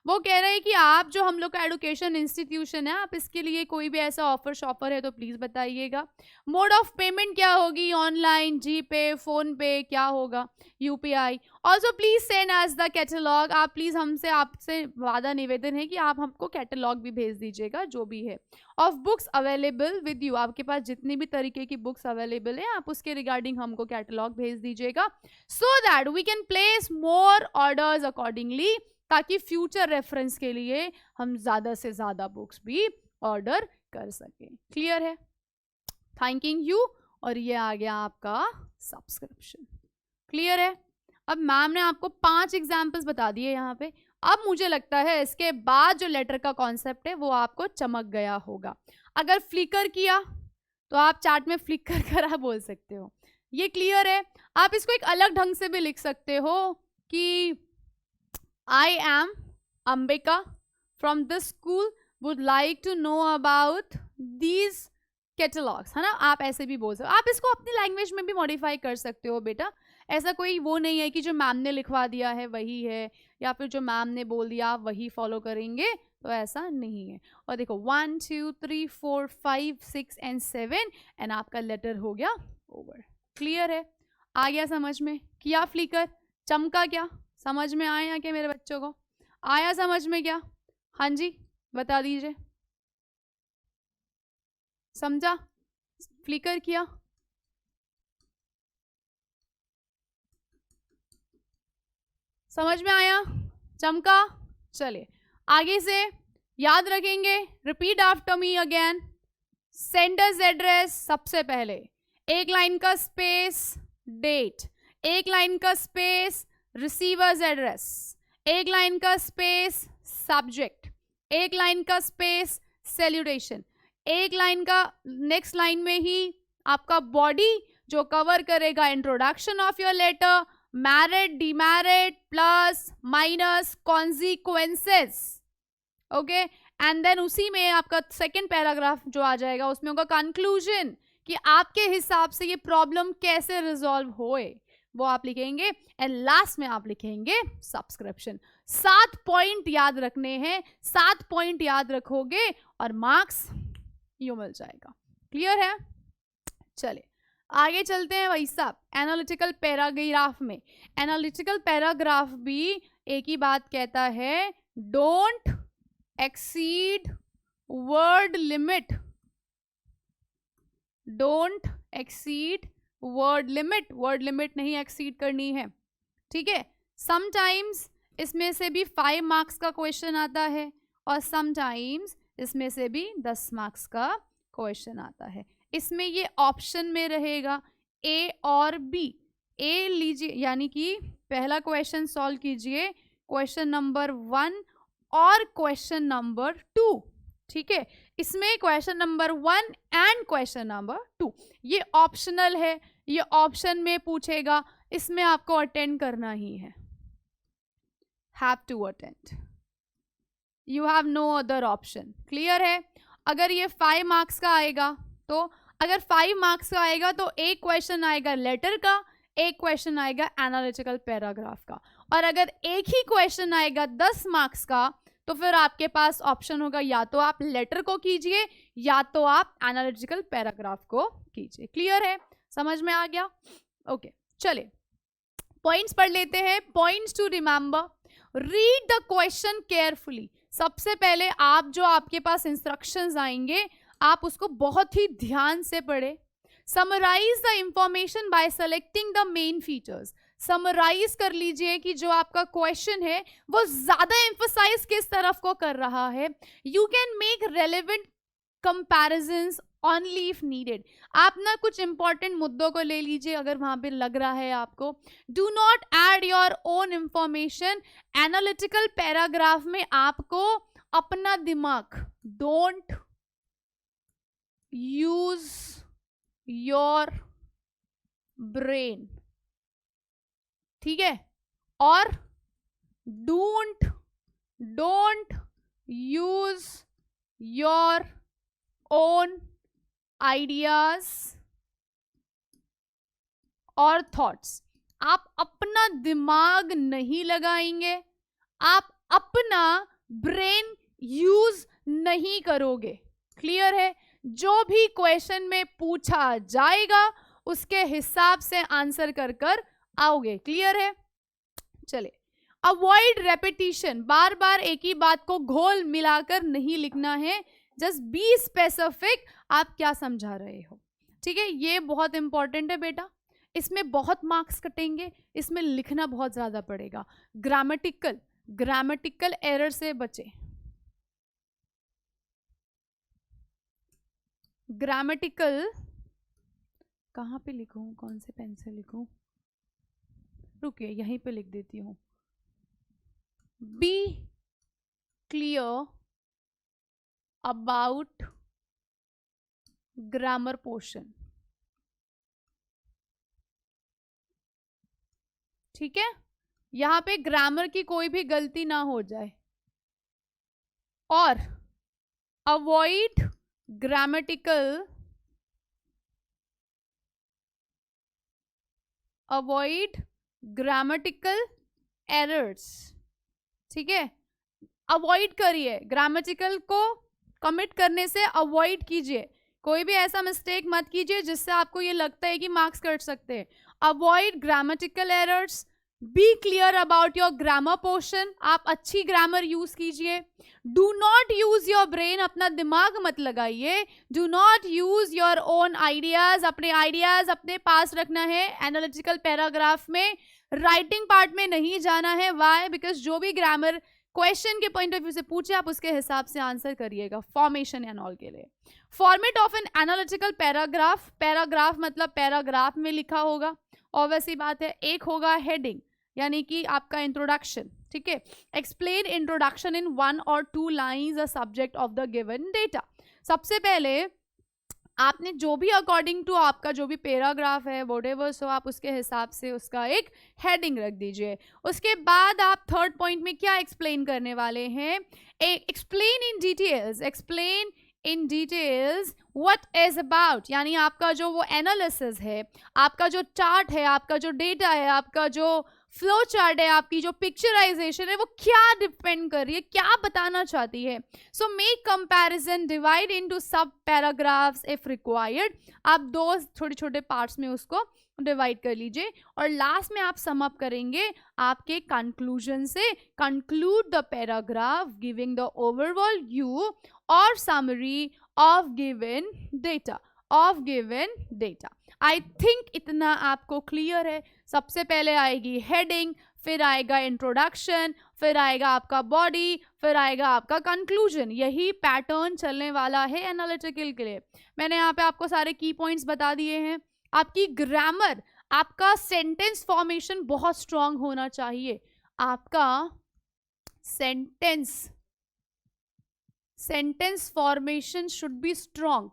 वो कह रहे हैं कि आप जो हम लोग का एजुकेशन इंस्टीट्यूशन है, आप इसके लिए कोई भी ऐसा ऑफर शॉफर है तो प्लीज बताइएगा। मोड ऑफ पेमेंट क्या होगी? ऑनलाइन, जी पे, फोन पे, क्या होगा? UPI. Also please send us the catalogue. आप प्लीज हमसे, आपसे वादा निवेदन है कि आप हमको कैटलॉग भी भेज दीजिएगा जो भी है। Of books available with you, आपके पास जितनी भी तरीके की बुक्स अवेलेबल है आप उसके रिगार्डिंग हमको कैटलॉग भेज दीजिएगा, so that we can place more orders accordingly, ताकि फ्यूचर रेफरेंस के लिए हम ज़्यादा से ज़्यादा बुक्स भी ऑर्डर कर सकें। क्लियर है? Thanking you. और ये आ गया आपका सब्सक्रिप्शन। क्लियर है? अब मैम ने आपको 5 एग्जाम्पल्स बता दिए यहाँ पे। अब मुझे लगता है इसके बाद जो लेटर का कॉन्सेप्ट है वो आपको चमक गया होगा। अगर फ्लिकर किया तो आप चार्ट में फ्लिकर करा बोल सकते हो। ये क्लियर है? आप इसको एक अलग ढंग से भी लिख सकते हो कि I am Ambika from this school would like to know about these catalogs, है ना? आप ऐसे भी बोल सकते हो। आप इसको अपनी लैंग्वेज में भी मॉडिफाई कर सकते हो बेटा। ऐसा कोई वो नहीं है कि जो मैम ने लिखवा दिया है वही है, या फिर जो मैम ने बोल दिया आप वही फॉलो करेंगे, तो ऐसा नहीं है। और देखो 1 2 3 4 5 6 एंड 7 एंड आपका लेटर हो गया ओवर। क्लियर है? आ गया समझ में? किया फ्लिकर, चमका क्या? समझ में आया क्या मेरे बच्चों को? आया समझ में क्या? हाँ जी बता दीजिए, समझा? फ्लिकर किया? समझ में आया? चमका? चलिए आगे से याद रखेंगे, repeat after me again. Sender's address सबसे पहले, एक लाइन का स्पेस डेट, एक लाइन का स्पेस रिसीवर्स एड्रेस, एक लाइन का स्पेस सब्जेक्ट, एक लाइन का स्पेस सैल्यूटेशन, एक लाइन का नेक्स्ट लाइन में ही आपका बॉडी जो कवर करेगा introduction of your letter, merit, demerit, plus minus, consequences, okay. And then उसी में आपका सेकेंड पैराग्राफ जो आ जाएगा उसमें होगा कंक्लूजन कि आपके हिसाब से ये प्रॉब्लम कैसे रिजॉल्व होए, वो आप लिखेंगे। एंड लास्ट में आप लिखेंगे सब्सक्रिप्शन। 7 पॉइंट याद रखने हैं, 7 पॉइंट याद रखोगे और मार्क्स यूं मिल जाएगा। क्लियर है? चलिए आगे चलते हैं भाई साहब एनालिटिकल पैराग्राफ में। एनालिटिकल पैराग्राफ भी एक ही बात कहता है, don't exceed word limit, don't exceed word limit, word limit नहीं एक्सीड करनी है, ठीक है। समटाइम्स इसमें से भी 5 मार्क्स का क्वेश्चन आता है और समटाइम्स इसमें से भी 10 मार्क्स का क्वेश्चन आता है। इसमें ये ऑप्शन में रहेगा ए और बी। ए लीजिए, यानी कि पहला क्वेश्चन सॉल्व कीजिए, क्वेश्चन नंबर 1 और क्वेश्चन नंबर 2, ठीक है। इसमें question number 1 and question number 2 ये ऑप्शनल है, ये ऑप्शन में पूछेगा, इसमें आपको अटेंड करना ही है, have to attend, you have no other option. Clear है? अगर ये 5 मार्क्स का आएगा तो अगर 5 मार्क्स का आएगा तो एक क्वेश्चन आएगा लेटर का, एक क्वेश्चन आएगा एनालिटिकल पैराग्राफ का, और अगर एक ही क्वेश्चन आएगा 10 मार्क्स का तो फिर आपके पास ऑप्शन होगा या तो आप लेटर को कीजिए या तो आप एनालिटिकल पैराग्राफ को कीजिए। क्लियर है? समझ में आ गया? ओके चलिए पॉइंट्स पढ़ लेते हैं। Points to remember, read the question carefully. सबसे पहले आप जो आपके पास इंस्ट्रक्शंस आएंगे आप उसको बहुत ही ध्यान से पढ़े। Summarise the information by selecting the main features. Summarise कर लीजिए कि जो आपका क्वेश्चन है वो ज्यादा एम्फसाइज किस तरफ को कर रहा है। You can make relevant comparisons only if needed. आप ना कुछ इंपॉर्टेंट मुद्दों को ले लीजिए अगर वहां पे लग रहा है आपको। Do not add your own information. Analytical paragraph में आपको अपना दिमाग, डोंट यूज योर ब्रेन, ठीक है, और don't use your own ideas और थॉट्स। आप अपना दिमाग नहीं लगाएंगे, आप अपना ब्रेन यूज नहीं करोगे। क्लियर है? जो भी क्वेश्चन में पूछा जाएगा उसके हिसाब से आंसर कर आओगे। क्लियर है? चले, अवॉइड रेपिटिशन। बार बार एक ही बात को घोल मिलाकर नहीं लिखना है, जस्ट बी स्पेसिफिक, आप क्या समझा रहे हो, ठीक है। ये बहुत इंपॉर्टेंट है बेटा, इसमें बहुत मार्क्स कटेंगे, इसमें लिखना बहुत ज्यादा पड़ेगा। ग्रामेटिकल एरर से बचे। ग्रामेटिकल कहाँ पे लिखूं, कौन से पेन से लिखूं, रुकिए यहीं पे लिख देती हूँ। Be clear about grammar portion, ठीक है। यहां पे ग्रामर की कोई भी गलती ना हो जाए, और अवॉइड ग्रामेटिकल एरर्स, ठीक है। अवॉइड करिए, ग्रामेटिकल को कमिट करने से अवॉइड कीजिए। कोई भी ऐसा मिस्टेक मत कीजिए जिससे आपको ये लगता है कि मार्क्स कट सकते हैं। Avoid grammatical errors, be clear about your grammar portion, आप अच्छी ग्रामर यूज कीजिए. Do not use your brain, अपना दिमाग मत लगाइए. Do not use your own ideas, अपने आइडियाज अपने पास रखना है. एनालिटिकल पैराग्राफ में, राइटिंग पार्ट में नहीं जाना है. वाई? बिकॉज जो भी ग्रामर क्वेश्चन के पॉइंट ऑफ व्यू से पूछे आप उसके हिसाब से आंसर करिएगा. फॉर्मेशन एंड ऑल के लिए. Format of an analytical paragraph, paragraph मतलब पैराग्राफ में लिखा होगा, और वैसी बात है. एक होगा हेडिंग, यानी कि आपका इंट्रोडक्शन. ठीक है, explain introduction in 1 or 2 lines a subject of the given data. सबसे पहले आपने जो भी अकॉर्डिंग टू आपका जो भी पैराग्राफ है व्हाटएवर सो आप उसके हिसाब से उसका एक हेडिंग रख दीजिए. उसके बाद आप थर्ड पॉइंट में क्या एक्सप्लेन करने वाले हैं? Explain in details, explain in details what is about, यानी आपका जो वो एनालिसिस है, आपका जो चार्ट है, आपका जो डेटा है, आपका जो फ्लो चार्ट है, आपकी जो पिक्चराइजेशन है, वो क्या डिपेंड कर रही है, क्या बताना चाहती है. So make comparison, divide into सब पैराग्राफ्स इफ रिक्वायर्ड. आप 2 छोटे छोटे पार्ट्स में उसको डिवाइड कर लीजिए, और लास्ट में आप सम अप करेंगे आपके कंक्लूजन से. Conclude the paragraph giving the overall view और summary of given data, of given data. I think इतना आपको क्लियर है. सबसे पहले आएगी हेडिंग, फिर आएगा इंट्रोडक्शन, फिर आएगा आपका बॉडी, फिर आएगा आपका कंक्लूजन. यही पैटर्न चलने वाला है एनालिटिकल के लिए. मैंने यहाँ पे आपको सारे की पॉइंट्स बता दिए हैं. आपकी ग्रामर, आपका सेंटेंस फॉर्मेशन बहुत स्ट्रांग होना चाहिए. आपका sentence formation should be strong,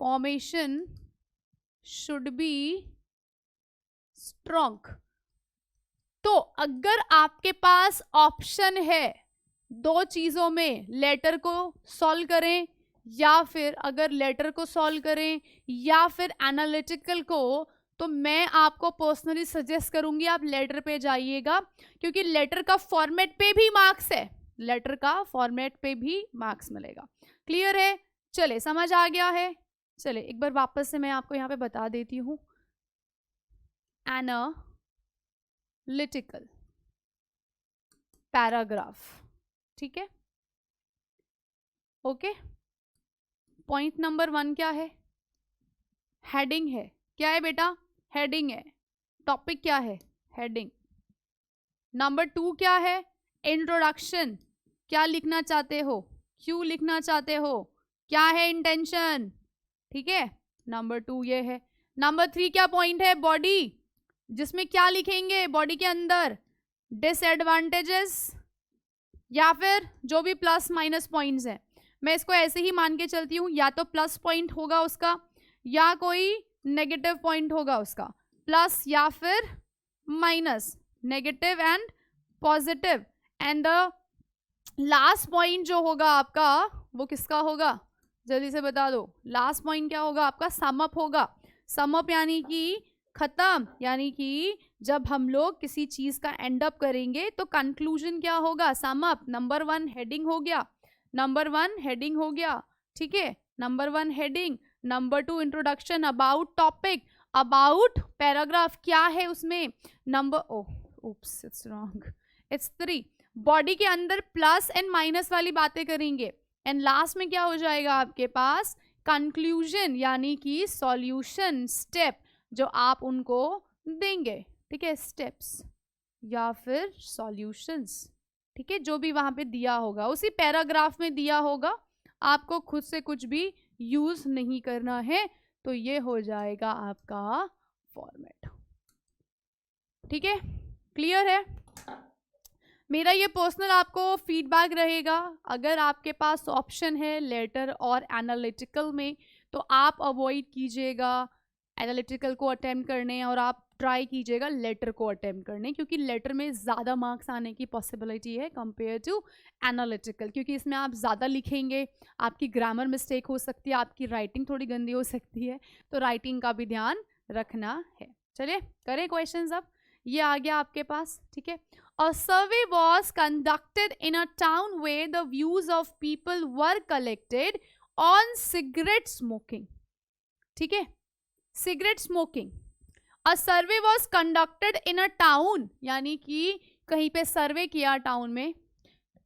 formation should be strong. तो अगर आपके पास ऑप्शन है 2 चीजों में, लेटर को सॉल्व करें या फिर अगर लेटर को सॉल्व करें या फिर एनालिटिकल को, तो मैं आपको पर्सनली सजेस्ट करूंगी आप लेटर पे जाइएगा, क्योंकि लेटर का फॉर्मेट पे भी मार्क्स है, लेटर का फॉर्मेट पे भी मार्क्स मिलेगा. क्लियर है? चले, समझ आ गया है? चले एक बार वापस से मैं आपको यहाँ पे बता देती हूँ. एनालिटिकल पैराग्राफ, ठीक है, ओके. पॉइंट नंबर 1 क्या है? हेडिंग है. क्या है बेटा? हेडिंग है. टॉपिक क्या है? हेडिंग. नंबर 2 क्या है? इंट्रोडक्शन. क्या लिखना चाहते हो, क्यों लिखना चाहते हो, क्या है इंटेंशन. ठीक है, नंबर 2 ये है. नंबर 3 क्या पॉइंट है? बॉडी, जिसमें क्या लिखेंगे बॉडी के अंदर? डिसएडवांटेजेस या फिर जो भी प्लस माइनस पॉइंट्स हैं. मैं इसको ऐसे ही मान के चलती हूँ, या तो प्लस पॉइंट होगा उसका या कोई नेगेटिव पॉइंट होगा उसका. प्लस या फिर minus, negative and positive. And the last point जो होगा आपका वो किसका होगा? जल्दी से बता दो. लास्ट पॉइंट क्या होगा आपका? सम अप होगा. सम अप यानी कि खत्म, यानी कि जब हम लोग किसी चीज का एंड अप करेंगे तो कंक्लूजन क्या होगा? Sum up. नंबर 1 हेडिंग हो गया, नंबर 1 हेडिंग हो गया. ठीक है, number 1 heading. Number 2 introduction, about topic, about paragraph क्या है उसमें. Number oops it's wrong, it's 3. Body के अंदर प्लस एंड माइनस वाली बातें करेंगे. एंड लास्ट में क्या हो जाएगा आपके पास? कंक्लूजन, यानी कि सॉल्यूशन स्टेप जो आप उनको देंगे. ठीक है, स्टेप्स या फिर सॉल्यूशंस. ठीक है, जो भी वहां पे दिया होगा उसी पैराग्राफ में दिया होगा, आपको खुद से कुछ भी यूज नहीं करना है. तो ये हो जाएगा आपका फॉर्मेट. ठीक है, क्लियर है? मेरा ये पर्सनल आपको फीडबैक रहेगा. अगर आपके पास ऑप्शन है लेटर और एनालिटिकल में, तो आप अवॉइड कीजिएगा एनालिटिकल को अटेम्प्ट करने और आप ट्राई कीजिएगा लेटर को अटेम्प्ट करने, क्योंकि लेटर में ज़्यादा मार्क्स आने की पॉसिबिलिटी है कंपेयर टू एनालिटिकल, क्योंकि इसमें आप ज़्यादा लिखेंगे, आपकी ग्रामर मिस्टेक हो सकती है, आपकी राइटिंग थोड़ी गंदी हो सकती है, तो राइटिंग का भी ध्यान रखना है. चलिए करें क्वेश्चंस. अब ये आ गया आपके पास. ठीक है, A survey was conducted in a town where the views of people were collected on cigarette smoking. ठीक है, cigarette smoking. A survey was conducted in a town, यानी कि कहीं पे सर्वे किया टाउन में,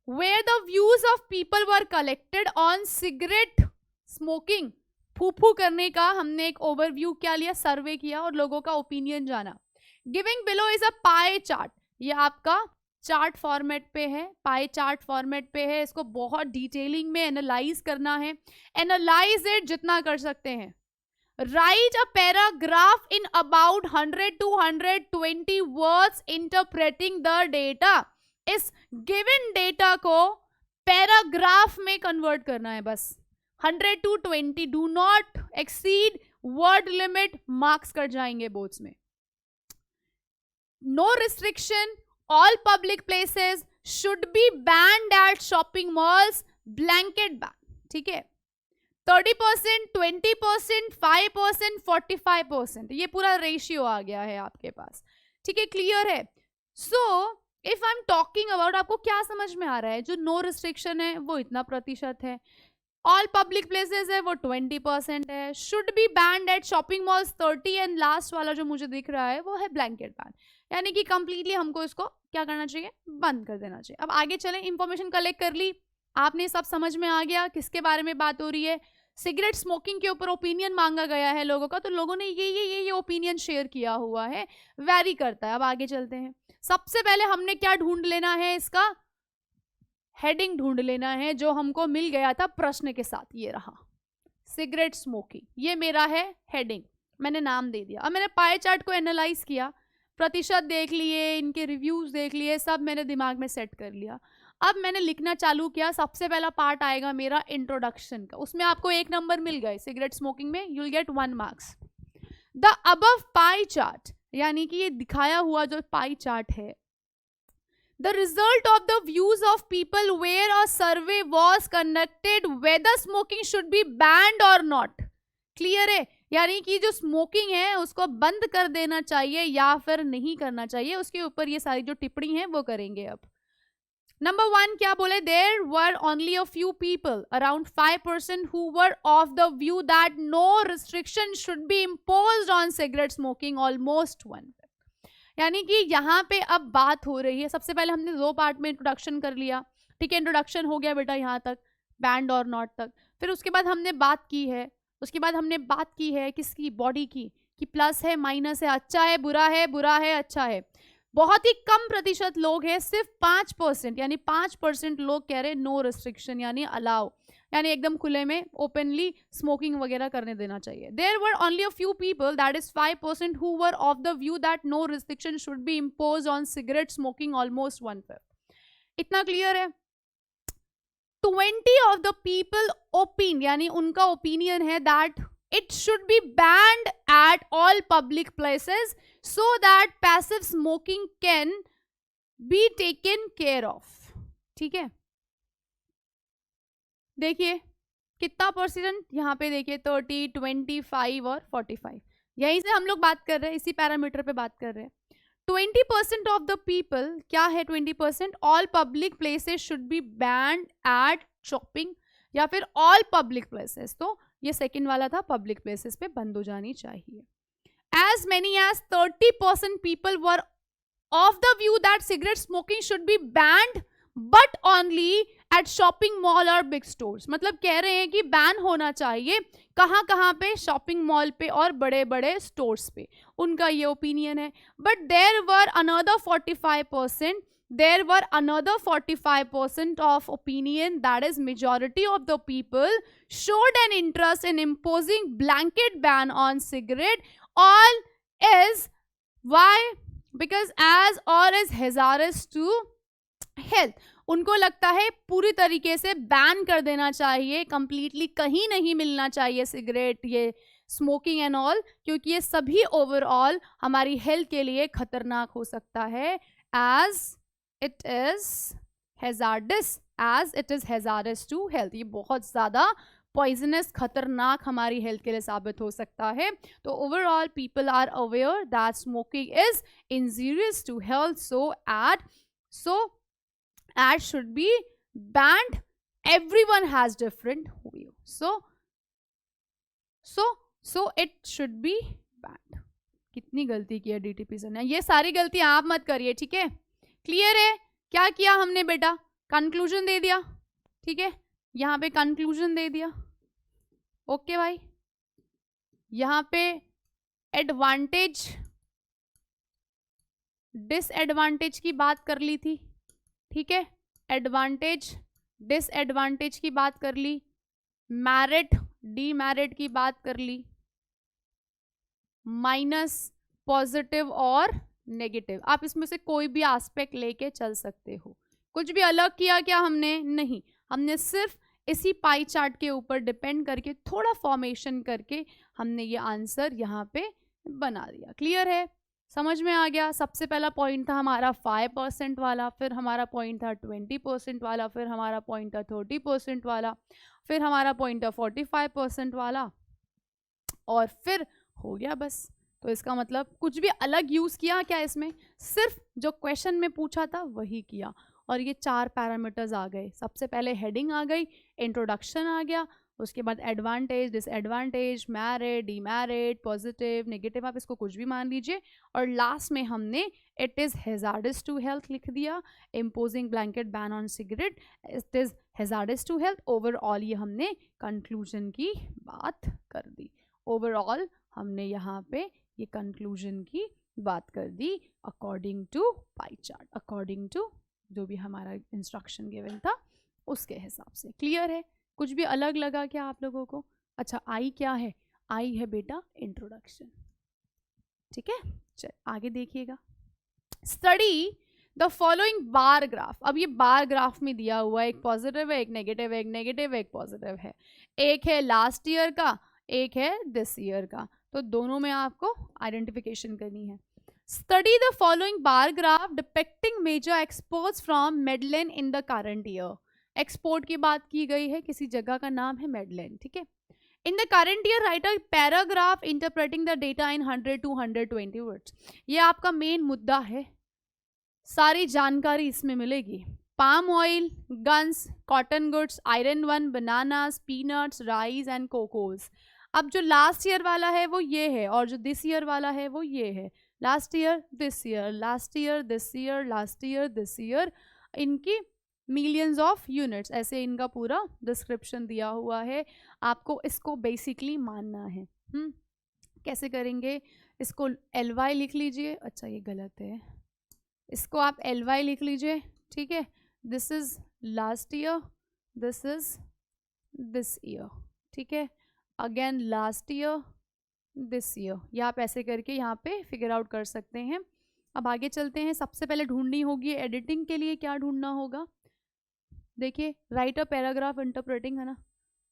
where the views of people were collected on cigarette smoking, फूफू करने का हमने एक ओवरव्यू क्या लिया, सर्वे किया और लोगों का ओपिनियन जाना. Giving below is a pie chart, ये आपका चार्ट फॉर्मेट पे है, पाई चार्ट फॉर्मेट पे है, इसको बहुत डिटेलिंग में एनालाइज करना है. एनालाइज इट जितना कर सकते हैं. Write a paragraph in about 100 to 120 words interpreting the data. इस गिवन डेटा को पैराग्राफ में कन्वर्ट करना है बस. 100 to 20, do not exceed word limit, marks cut जाएंगे बोर्ड्स में. No restriction, all public places should be banned at shopping malls, blanket ban. ठीक है, 30%, 20%, 5%, 45%, ये पूरा रेशियो आ गया है आपके पास. ठीक है, क्लियर है. So if I am talking about, आपको क्या समझ में आ रहा है, जो नो रिस्ट्रिक्शन है वो इतना प्रतिशत है, ऑल पब्लिक प्लेसेस है वो 20% है, should be banned at shopping malls 30, and last वाला जो मुझे दिख रहा है वो है ब्लैंकेट बैन, यानी कि कंप्लीटली हमको इसको क्या करना चाहिए, बंद कर देना चाहिए. अब आगे चलें, इंफॉर्मेशन कलेक्ट कर ली आपने, सब समझ में आ गया किसके बारे में बात हो रही है. सिगरेट स्मोकिंग के ऊपर ओपिनियन मांगा गया है लोगों का, तो लोगों ने ये ओपिनियन शेयर किया हुआ है, वैरी करता है. अब आगे चलते हैं. सबसे पहले हमने क्या ढूंढ लेना है, इसका हेडिंग ढूंढ लेना है जो हमको मिल गया था प्रश्न के साथ. ये रहा सिगरेट स्मोकिंग, ये मेरा है हेडिंग, मैंने नाम दे दिया. अब मैंने पाई चार्ट को एनालाइज किया, प्रतिशत देख लिए, इनके रिव्यूज देख लिए, सब मैंने दिमाग में सेट कर लिया. अब मैंने लिखना चालू किया. सबसे पहला पार्ट आएगा मेरा इंट्रोडक्शन का, उसमें आपको 1 नंबर मिल गए. सिगरेट स्मोकिंग में you will get 1 marks. The above pie chart, यानी कि ये दिखाया हुआ जो पाई चार्ट है, the result of the views of people where a survey was conducted whether smoking should be banned और नॉट. क्लियर है, यानी कि जो स्मोकिंग है उसको बंद कर देना चाहिए या फिर नहीं करना चाहिए, उसके ऊपर ये सारी जो टिप्पणी है वो करेंगे. अब नंबर 1 क्या बोले, there were only a few people, around 5%, who were of the view that no restriction should be imposed on cigarette smoking, almost 1. यानी कि यहाँ पे अब बात हो रही है, सबसे पहले हमने 2 पार्ट में इंट्रोडक्शन कर लिया. ठीक है, इंट्रोडक्शन हो गया बेटा यहाँ तक, बैंड और नॉट तक. फिर उसके बाद हमने बात की है, किसकी, बॉडी की, कि प्लस है माइनस है, अच्छा है बुरा है अच्छा है. बहुत ही कम प्रतिशत लोग हैं, सिर्फ 5%, यानी 5% लोग कह रहे नो रिस्ट्रिक्शन, यानी अलाउ, यानी एकदम खुले में ओपनली स्मोकिंग वगैरह करने देना चाहिए. There were only a few people, that is 5%, who were of the view that no restriction should be impose on cigarette smoking, almost 1/5. इतना क्लियर है. 20 ऑफ द पीपल ओपिन, यानी उनका ओपिनियन है that it should be banned at all public places so that passive smoking can be taken care of. ठीक है, देखिए कितना परसेंट यहाँ पे देखिए, 30, 25 और 45, यहीं से हम लोग बात कर रहे हैं, इसी पैरामीटर पे बात कर रहे हैं. 20% ऑफ द पीपल, क्या है 20%, all public places should be banned at shopping, या फिर ऑल पब्लिक प्लेसेस, तो ये सेकंड वाला था, पब्लिक प्लेसेस पे बंद हो जानी चाहिए. As many as 30% people were of the view that cigarette smoking should be banned but only at shopping mall और बिग स्टोर्स. मतलब कह रहे हैं कि बैन होना चाहिए कहाँ पे, शॉपिंग मॉल पे और बड़े बड़े स्टोर्स पे, उनका ये ओपिनियन है. But there were another 45%, there were another 45% of opinion, that is majority of the people showed an interest in imposing blanket ban on cigarette. All is why? Because as all is hazardous to health. उनको लगता है पूरी तरीके से बैन कर देना चाहिए, कंप्लीटली कहीं नहीं मिलना चाहिए सिगरेट, ये स्मोकिंग एंड ऑल, क्योंकि ये सभी ओवरऑल हमारी हेल्थ के लिए खतरनाक हो सकता है. As it is hazardous to health. ये बहुत ज़्यादा पॉइजनस, खतरनाक हमारी हेल्थ के लिए साबित हो सकता है. तो overall people are aware that smoking is injurious to health, so ad should be banned. Everyone has different view, so it should be banned. कितनी कितनी गलती की है डीटीपी सर ने, ये सारी गलतियां आप मत करिए, ठीक है। क्लियर है? क्या किया हमने बेटा, कंक्लूजन दे दिया, ठीक है, यहाँ पे कंक्लूजन दे दिया, ओके भाई। यहाँ पे एडवांटेज डिसएडवांटेज की बात कर ली थी, ठीक है, एडवांटेज डिसएडवांटेज की बात कर ली, मैरिट डीमेरिट की बात कर ली, माइनस पॉजिटिव और नेगेटिव। आप इसमें से कोई भी एस्पेक्ट लेके चल सकते हो। कुछ भी अलग किया क्या हमने? नहीं, हमने सिर्फ इसी पाई चार्ट के ऊपर डिपेंड करके थोड़ा फॉर्मेशन करके हमने ये आंसर यहाँ पे बना दिया। क्लियर है? समझ में आ गया? सबसे पहला पॉइंट था हमारा 5% वाला, फिर हमारा पॉइंट था 20% वाला, फिर हमारा पॉइंट था 30% वाला, फिर हमारा पॉइंट था 45% वाला, और फिर हो गया बस। तो इसका मतलब कुछ भी अलग यूज किया क्या इसमें? सिर्फ जो क्वेश्चन में पूछा था वही किया। और ये 4 पैरामीटर्स आ गए। सबसे पहले हेडिंग आ गई, इंट्रोडक्शन आ गया, उसके बाद advantage disadvantage, merit demerit, positive negative, आप इसको कुछ भी मान लीजिए, और लास्ट में हमने it is hazardous to health लिख दिया, imposing blanket ban on cigarette, it is hazardous to health. Overall ये हमने कंक्लूजन की बात कर दी। ओवरऑल हमने यहाँ पे ये कंक्लूजन की बात कर दी according to pie chart, according to जो भी हमारा इंस्ट्रक्शन गिवन था उसके हिसाब से। क्लियर है? कुछ भी अलग लगा क्या आप लोगों को? अच्छा, आई क्या है? आई है बेटा इंट्रोडक्शन, ठीक है। चल आगे देखिएगा, study the following bar graph. अब ये बार ग्राफ में दिया हुआ है, एक पॉजिटिव है, एक नेगेटिव है, एक नेगेटिव है, एक पॉजिटिव है, एक है लास्ट ईयर का, एक है दिस ईयर का, तो दोनों में आपको आइडेंटिफिकेशन करनी है। Study the following bar graph depicting major exports from Medlen in the current year. Export की बात की गई है, किसी जगह का नाम है मेडलेन, ठीक है। इन the current year right a paragraph interpreting the data in 100 to 120 words. ये आपका मेन मुद्दा है, सारी जानकारी इसमें मिलेगी। Palm oil, guns, cotton goods, iron one, bananas, peanuts, rice and Cocos. अब जो लास्ट ईयर वाला है वो ये है, और जो दिस ईयर वाला है वो ये है। Last year this year, last year this year, last year this year, इनकी मिलियंस ऑफ यूनिट्स, ऐसे इनका पूरा डिस्क्रिप्शन दिया हुआ है। आपको इसको बेसिकली मानना है। कैसे करेंगे? इसको LY लिख लीजिए, अच्छा ये गलत है, इसको आप LY लिख लीजिए, ठीक है। This is last year, this is this year, ठीक है। Again last year, this year, ये आप ऐसे करके यहाँ पे फिगर आउट कर सकते हैं। अब आगे चलते हैं। सबसे पहले ढूंढनी होगी एडिटिंग के लिए, क्या ढूंढना होगा? देखिए, राइट अ पैराग्राफ इंटरप्रेटिंग है ना।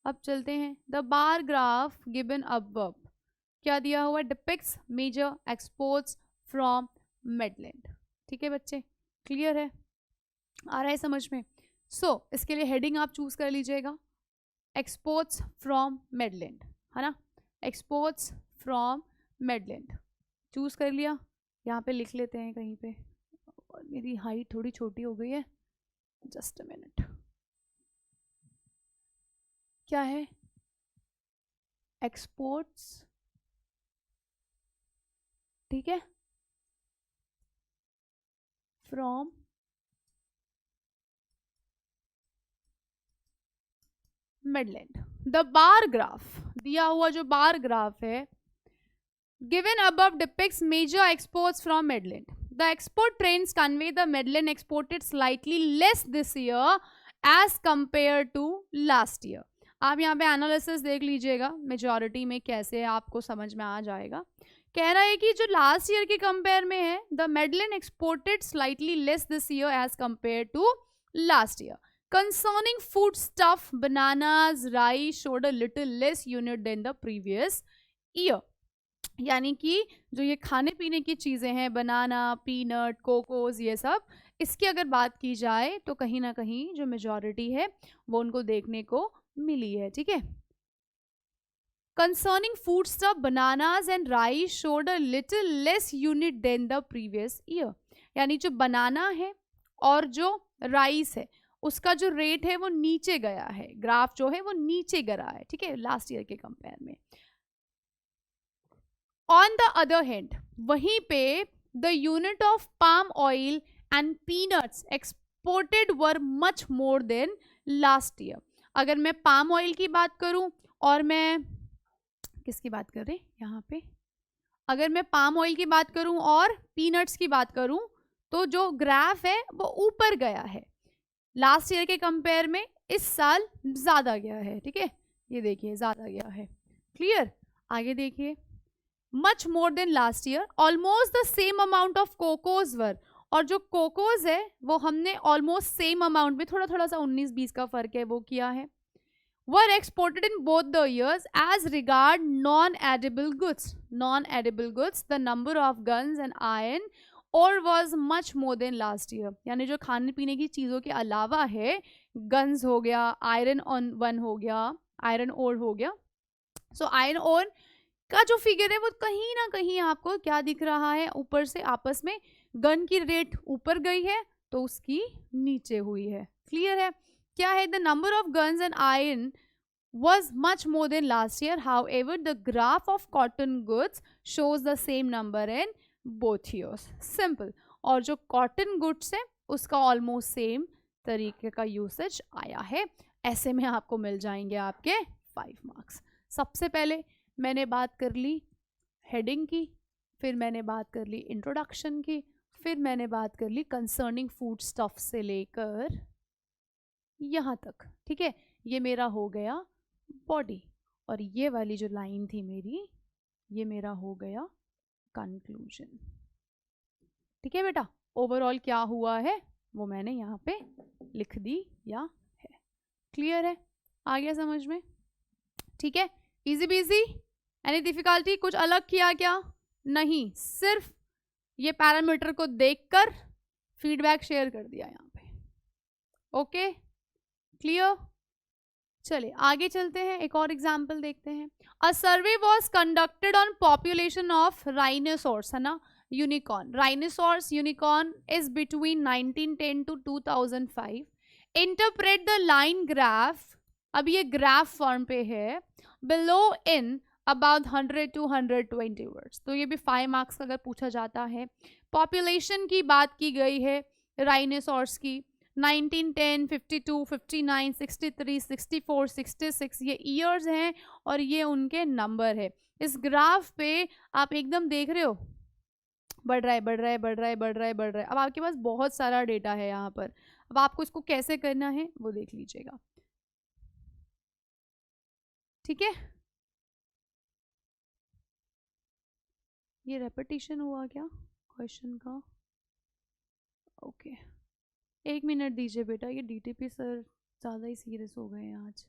अब चलते हैं, the bar graph given above, क्या दिया हुआ है? Depicts major exports from Medland, ठीक है बच्चे, क्लियर है? आ रहा है समझ में? सो इसके लिए हेडिंग आप चूज कर लीजिएगा, एक्सपोर्ट्स फ्रॉम मेडलैंड, है ना, एक्सपोर्ट्स फ्रॉम मेडलैंड चूज कर लिया। यहाँ पे लिख लेते हैं कहीं पे, और मेरी हाइट थोड़ी छोटी हो गई है, जस्ट अ मिनट। क्या है? एक्सपोर्ट्स, ठीक है, from Medland. The bar graph, दिया हुआ जो बार ग्राफ है, given above depicts major exports from Medland. The export trends convey the Medland exported slightly less this year as compared to last year. आप यहाँ पे एनालिसिस देख लीजिएगा, मेजॉरिटी में कैसे आपको समझ में आ जाएगा। कह रहा है कि जो लास्ट ईयर के कंपेयर में है, the Medland exported slightly less this year as compare to last year. Concerning food stuff, bananas, rice showed a little less unit than the previous year. यानी कि जो ये खाने पीने की चीज़ें हैं, बनाना, पीनट, कोकोस, ये सब, इसकी अगर बात की जाए तो कहीं ना कहीं जो मेजॉरिटी है वो उनको देखने को मिली है, ठीक है। Concerning food stuff, bananas and rice showed a little less unit than the previous year. यानी जो बनाना है और जो राइस है उसका जो रेट है वो नीचे गया है, ग्राफ जो है वो नीचे गिरा है, ठीक है, लास्ट ईयर के कंपेयर में। ऑन द अदर हैंड, वहीं पे the unit of palm oil and peanuts exported were much more than last year. अगर मैं पाम ऑयल की बात करूं और मैं किसकी बात कर रहे यहाँ पे, अगर मैं पाम ऑयल की बात करूं और पीनट्स की बात करूं तो जो ग्राफ है वो ऊपर गया है लास्ट ईयर के कंपेयर में, इस साल ज्यादा गया है। ठीक है, ये देखिए ज्यादा गया है। क्लियर? आगे देखिए, much more than last year, almost the same amount of cocoas were, और जो कोकोज है वो हमने ऑलमोस्ट सेम अमाउंट में, थोड़ा थोड़ा सा 19-20 का फर्क है, वो किया है। were exported in both the years. As regard non-edible goods, the number of guns and iron ore was much more than last year. यानी जो खाने पीने की चीज़ों के अलावा है, guns हो गया, iron वन हो गया, iron ore हो गया। So iron ore का जो फिगर है वो कहीं ना कहीं आपको क्या दिख रहा है, ऊपर से आपस में गन की रेट ऊपर गई है तो उसकी नीचे हुई है। क्लियर है? क्या है, the number of guns and iron was much more than last year. However, the graph of cotton goods shows the same number in both years. Simple. और जो cotton goods है उसका almost same तरीके का यूसेज आया है। ऐसे में आपको मिल जाएंगे आपके 5 मार्क्स। सबसे पहले मैंने बात कर ली हेडिंग की, फिर मैंने बात कर ली इंट्रोडक्शन की, फिर मैंने बात कर ली कंसर्निंग फूड स्टफ से लेकर यहाँ तक। ठीक है, ये मेरा हो गया बॉडी, और ये वाली जो लाइन थी मेरी, ये मेरा हो गया कंक्लूजन। ठीक है बेटा, ओवरऑल क्या हुआ है वो मैंने यहाँ पे लिख दिया है। क्लियर है? आ गया समझ में? ठीक है, इजी बिजी, एनी डिफिकल्टी? कुछ अलग किया क्या? नहीं, सिर्फ ये पैरामीटर को देखकर फीडबैक शेयर कर दिया यहाँ पे। Okay, clear? चलिए आगे चलते हैं, एक और एग्जाम्पल देखते हैं। A survey was conducted on population of rhinoceros, है ना, unicorn. Rhinoceros unicorn is between 1910 to 2005। Interpret the line graph, अब ये ग्राफ फॉर्म पे है, below in about 100 to 120 words. तो ये भी 5 मार्क्स अगर पूछा जाता है। पॉपुलेशन की बात की गई है राइनोसॉर्स की, 1910, 52, 59, 63, 64, 66, ये ईयर्स हैं और ये उनके नंबर है। इस ग्राफ पे आप एकदम देख रहे हो बढ़ रहा है, बढ़ रहा है, बढ़ रहा है, बढ़ रहा है, बढ़ रहा है। अब आपके पास बहुत सारा डेटा है यहाँ पर, अब आपको इसको कैसे करना है वो देख लीजिएगा। ठीक है, ये रेपिटेशन हुआ क्या क्वेश्चन का? ओके, 1 मिनट दीजिए बेटा, ये डीटीपी सर ज़्यादा ही सीरियस हो गए हैं आज,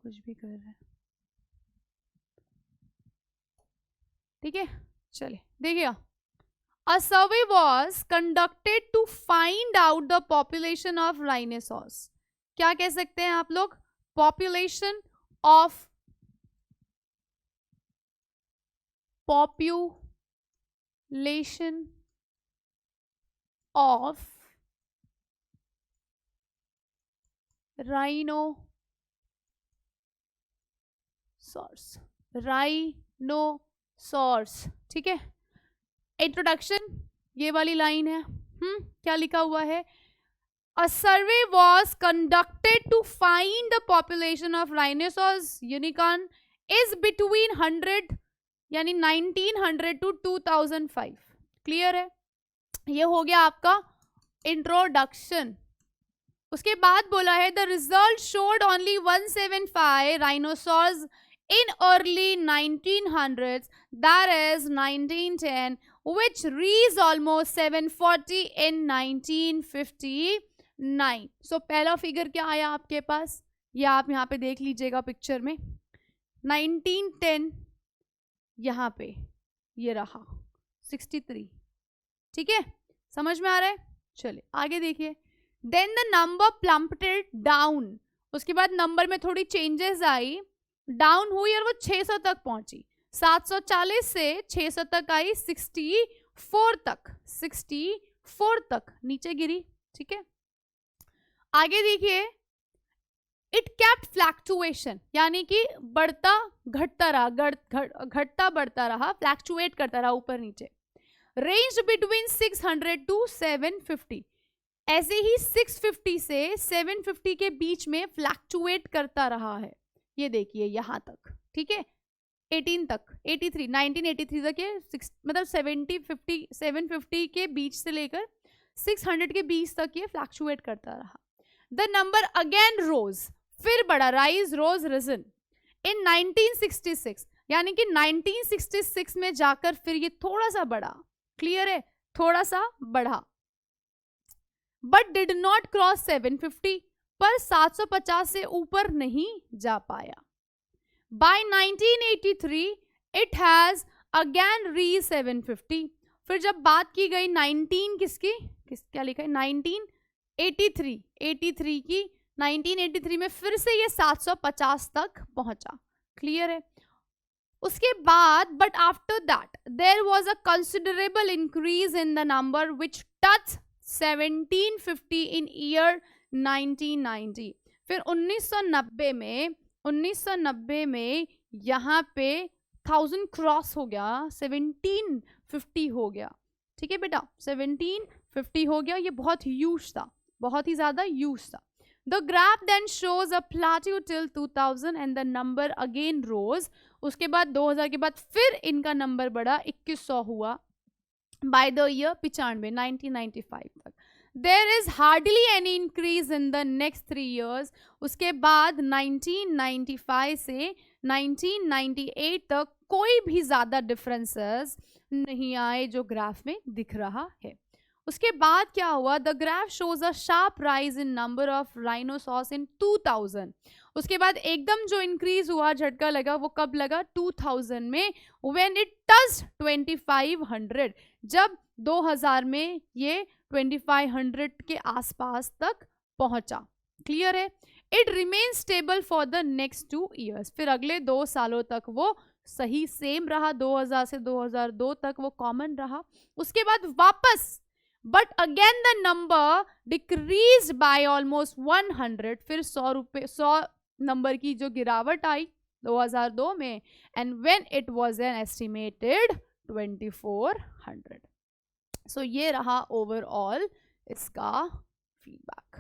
कुछ भी कर रहे हैं। ठीक है, चलिए देखिए, a survey was conducted to find out the population of rhinoceros. क्या कह सकते हैं आप लोग? Population of rhinoceros. ठीक है, इंट्रोडक्शन ये वाली लाइन है। क्या लिखा हुआ है? A survey was conducted to find the population of rhinoceros unicorn is between 100 यानी 1900 to 2005। क्लियर है? ये हो गया आपका इंट्रोडक्शन। उसके बाद बोला है the result showed only 175 rhinoceros in early 1900s, that is 1910, which reached almost 740 in 1959. So पहला फिगर क्या आया आपके पास, ये आप यहाँ पे देख लीजिएगा पिक्चर में, 1910 यहाँ पे ये रहा 63। ठीक है, समझ में आ रहा है? चलिए आगे देखिए। देन द नंबर प्लम्प्टेड डाउन, उसके बाद नंबर में थोड़ी चेंजेस आई, डाउन हुई और वो 600 तक पहुंची। 740 से 600 तक आई, 64 तक नीचे गिरी। ठीक है, आगे देखिए, इट कैप्ट फ्लैक्चुएशन, यानी कि बढ़ता घटता रहा, घटता बढ़ता रहा, फ्लैक्चुएट करता रहा ऊपर नीचे। रेंज बिटवीन 600 टू 750, ऐसे ही 650 से 750 के बीच में फ्लैक्चुएट करता रहा है। ये देखिए यहां तक, ठीक है, 18 तक, 83, 1983 तक ये मतलब 750 के बीच से लेकर 600 के बीच तक ये फ्लैक्चुएट करता रहा। द नंबर अगेन रोज, फिर बढ़ा, राइज रोज रिजन इन 1966, यानी कि 1966 में जाकर फिर ये थोड़ा सा बढ़ा, क्लियर है, थोड़ा सा बढ़ा, बट डिड नॉट क्रॉस 750, पर 750 से ऊपर नहीं जा पाया। By 1983 it has again reach 750, फिर जब बात की गई 19 किसकी, क्या लिखा है, 1983 की, 1983 में फिर से ये 750 तक पहुंचा, क्लियर है। उसके बाद but after that there was a considerable increase in the number which touch 1750 in year 1990, फिर 1990 में यहाँ पे 1000 क्रॉस हो गया, 1750 हो गया, ठीक है बेटा, 1750 हो गया, ये बहुत ह्यूज था, बहुत ही ज्यादा ह्यूज था। The graph then shows a plateau till 2000 and the number again rose. उसके बाद 2000 के बाद फिर इनका नंबर बढ़ा, 2100 हुआ by the year 95, 1995 तक। There is hardly any increase in the next 3 years. उसके बाद 1995 से 1998 तक कोई भी ज़्यादा डिफरेंसेस नहीं आए जो ग्राफ में दिख रहा है। उसके बाद क्या हुआ, the graph shows a sharp rise in number of rhinoceros in 2000। उसके बाद एकदम जो इंक्रीज हुआ, झटका लगा, वो कब लगा, 2000 में, व्हेन इट टच 2500, जब 2000 में ये 2500 के आसपास तक पहुंचा, क्लियर है। It remain stable for the next 2 years, फिर अगले 2 सालों तक वो सही सेम रहा, 2000 से 2002 तक वो कॉमन रहा। उसके बाद वापस but again the number decrease by almost 100, फिर 100 नंबर की जो गिरावट आई 2002 में, and when it was an estimated 2400। सो ये रहा ओवरऑल इसका फीडबैक,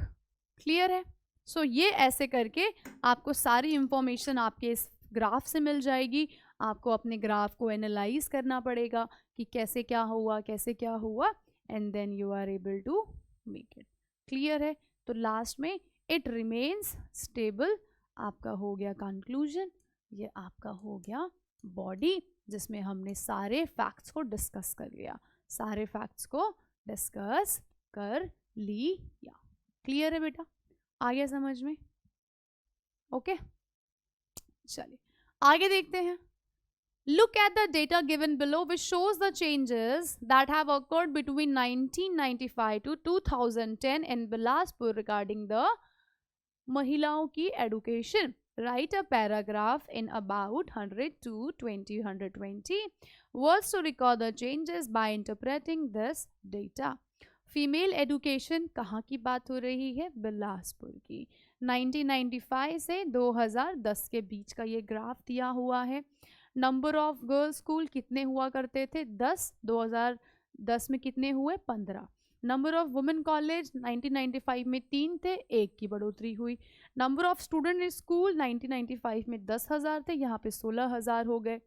क्लियर है। सो ये ऐसे करके आपको सारी इंफॉर्मेशन आपके इस ग्राफ से मिल जाएगी। आपको अपने ग्राफ को एनालाइज करना पड़ेगा कि कैसे क्या हुआ, कैसे क्या हुआ, and then you are able to make it, clear है। तो लास्ट में it remains stable आपका हो गया कंक्लूजन, ये आपका हो गया बॉडी, जिसमें हमने सारे फैक्ट्स को डिस्कस कर लिया, सारे फैक्ट्स को डिस्कस कर लिया, क्लियर है बेटा, आ गया समझ में, ओके। चलिए आगे देखते हैं। Look at the data given below which shows the changes that have occurred between 1995 to 2010 in Bilaspur regarding the महिलाओं की education. Write a paragraph in about 100 to 120 words to record the changes by interpreting this data. Female education कहाँ की बात हो रही है, बिलासपुर की। 1995 से 2010 के बीच का ये ग्राफ दिया हुआ है। नंबर ऑफ गर्ल्स स्कूल कितने हुआ करते थे, 10, 2010 में कितने हुए, 15। नंबर ऑफ वुमेन कॉलेज 1995 में 3 थे, 1 की बढ़ोतरी हुई। Number of student in school 1995 में 10,000 थे, यहाँ पे 16,000 हो गए।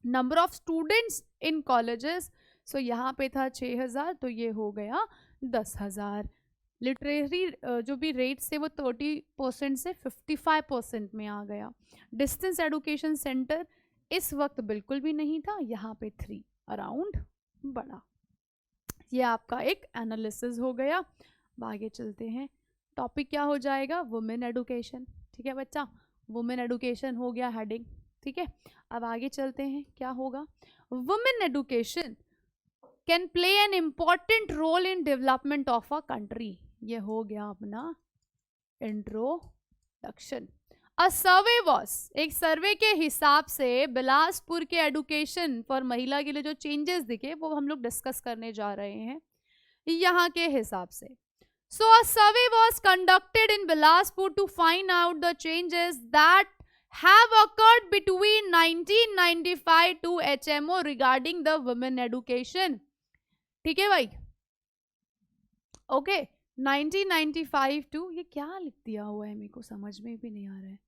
Number of students in colleges, so यहाँ पे था 6,000, तो ये हो गया 10,000। लिटरेरी जो भी रेट्स थे वो 30% से 55% में आ गया। डिस्टेंस एडुकेशन सेंटर इस वक्त बिल्कुल भी नहीं था, यहाँ पे 3 अराउंड बढ़ा। ये आपका एक एनालिसिस हो गया। आगे चलते हैं, टॉपिक क्या हो जाएगा, वुमेन एडुकेशन, ठीक है बच्चा, वुमेन एडुकेशन हो गया हेडिंग, ठीक है। अब आगे चलते हैं, क्या होगा, women education can play an important role in development of a country. ये हो गया अपना इंट्रोडक्शन। अ सर्वे वॉस, एक सर्वे के हिसाब से बिलासपुर के एडुकेशन फॉर महिला के लिए जो चेंजेस दिखे वो हम लोग डिस्कस करने जा रहे हैं यहाँ के हिसाब से। So a survey was conducted in Bilaspur to find out the changes that have occurred between 1995 to HMO regarding the women education. ठीक है भाई, ओके 1995 टू, ये क्या लिख दिया हुआ है मेरे को समझ में भी नहीं आ रहा है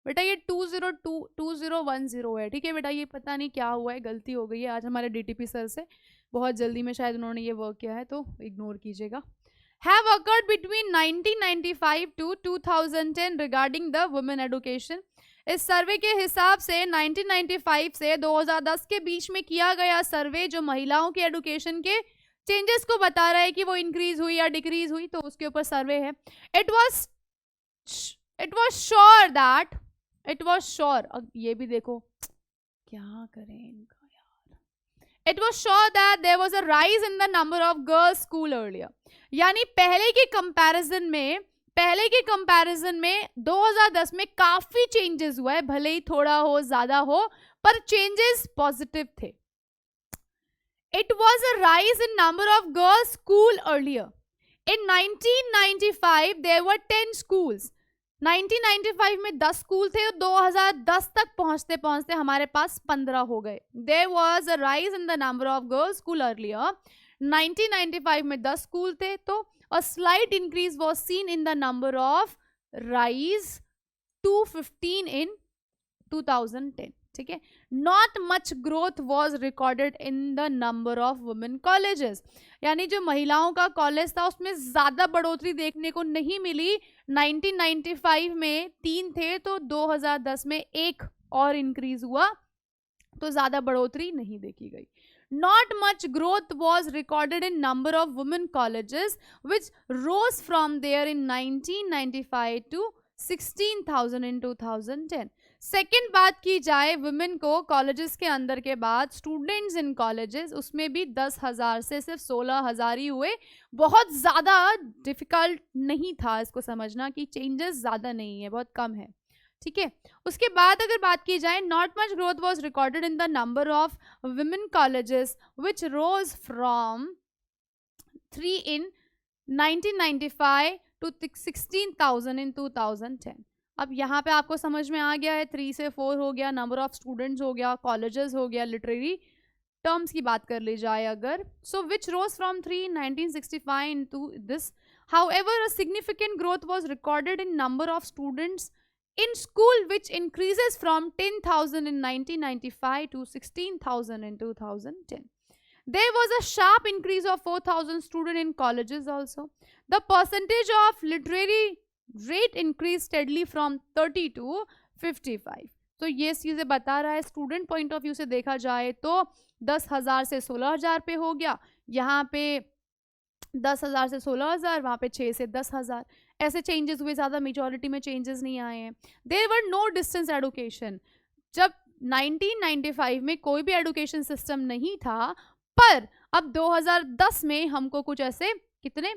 बेटा, ये 2010 है, ठीक है बेटा, ये पता नहीं क्या हुआ है, गलती हो गई है आज हमारे डीटीपी सर से, बहुत जल्दी में शायद उन्होंने ये वर्क किया है तो इग्नोर कीजिएगा. Have occurred between 1995 to 2010 regarding the women education. इस सर्वे के हिसाब से 1995 से 2010 के बीच में किया गया सर्वे जो महिलाओं के एडुकेशन के चेंजेस को बता रहा है कि वो इंक्रीज हुई या डिक्रीज हुई, तो उसके ऊपर सर्वे है. इट वॉज श्योर, अब ये भी देखो क्या करें इनका यार. It was sure that there was a rise in the number of girls school earlier. यानी पहले के कंपैरिजन में 2010 में काफी चेंजेस हुआ है, भले ही थोड़ा हो ज्यादा हो पर चेंजेस पॉजिटिव थे. It was a rise in number of girls school earlier. In 1995 there were 10 schools. 1995 में 10 स्कूल थे और 2010 तक पहुंचते पहुंचते हमारे पास 15 हो गए. There was a rise in the number of girls school earlier. 1995 में 10 स्कूल थे तो a slight increase was seen in the number of rise to 15 in 2010. ठीक है. Not much growth was recorded in the number of women colleges. यानी जो महिलाओं का कॉलेज था उसमें ज्यादा बढ़ोतरी देखने को नहीं मिली. 1995 में 3 थे तो 2010 में 1 और इंक्रीज हुआ, तो ज्यादा बढ़ोतरी नहीं देखी गई. Not much growth was recorded in number of women colleges, which rose from there in 1995 to 16,000 in 2010. Second बात की जाए वुमेन को कॉलेजेस के अंदर के बाद स्टूडेंट्स इन कॉलेजेस, उसमें भी 10,000 से सिर्फ 16,000 ही हुए. बहुत ज़्यादा डिफिकल्ट नहीं था इसको समझना कि चेंजेस ज़्यादा नहीं है, बहुत कम है. ठीक है. उसके बाद अगर बात की जाए, not much growth was recorded in the number of women colleges which rose from 3 in 1995 to 16,000 in 2010. अब यहाँ पे आपको समझ में आ गया है, 3 से 4 हो गया, नंबर ऑफ स्टूडेंट्स हो गया, कॉलेजेस हो गया. लिटरेरी टर्म्स की बात कर ली जाए अगर, सो विच rose from 3 in 1965 into this. However, a significant growth was recorded in number of students in school, which increases from 10,000 in 1995 to 16,000 in 2010. There was a sharp increase of 4,000 students in colleges also. The percentage of literary rate increased steadily from 30 to 55. तो ये चीज़ें बता रहा है. स्टूडेंट पॉइंट ऑफ व्यू से देखा जाए तो 10,000 से 16,000 पे हो गया, यहाँ पे 10,000 से 16,000, वहाँ पे 6 से 10,000, ऐसे चेंजेस हुए, ज़्यादा मेजॉरिटी में चेंजेस नहीं आए हैं. There were no distance education. जब 1995 में कोई भी एडुकेशन सिस्टम नहीं था, पर अब 2010 में हमको कुछ ऐसे कितने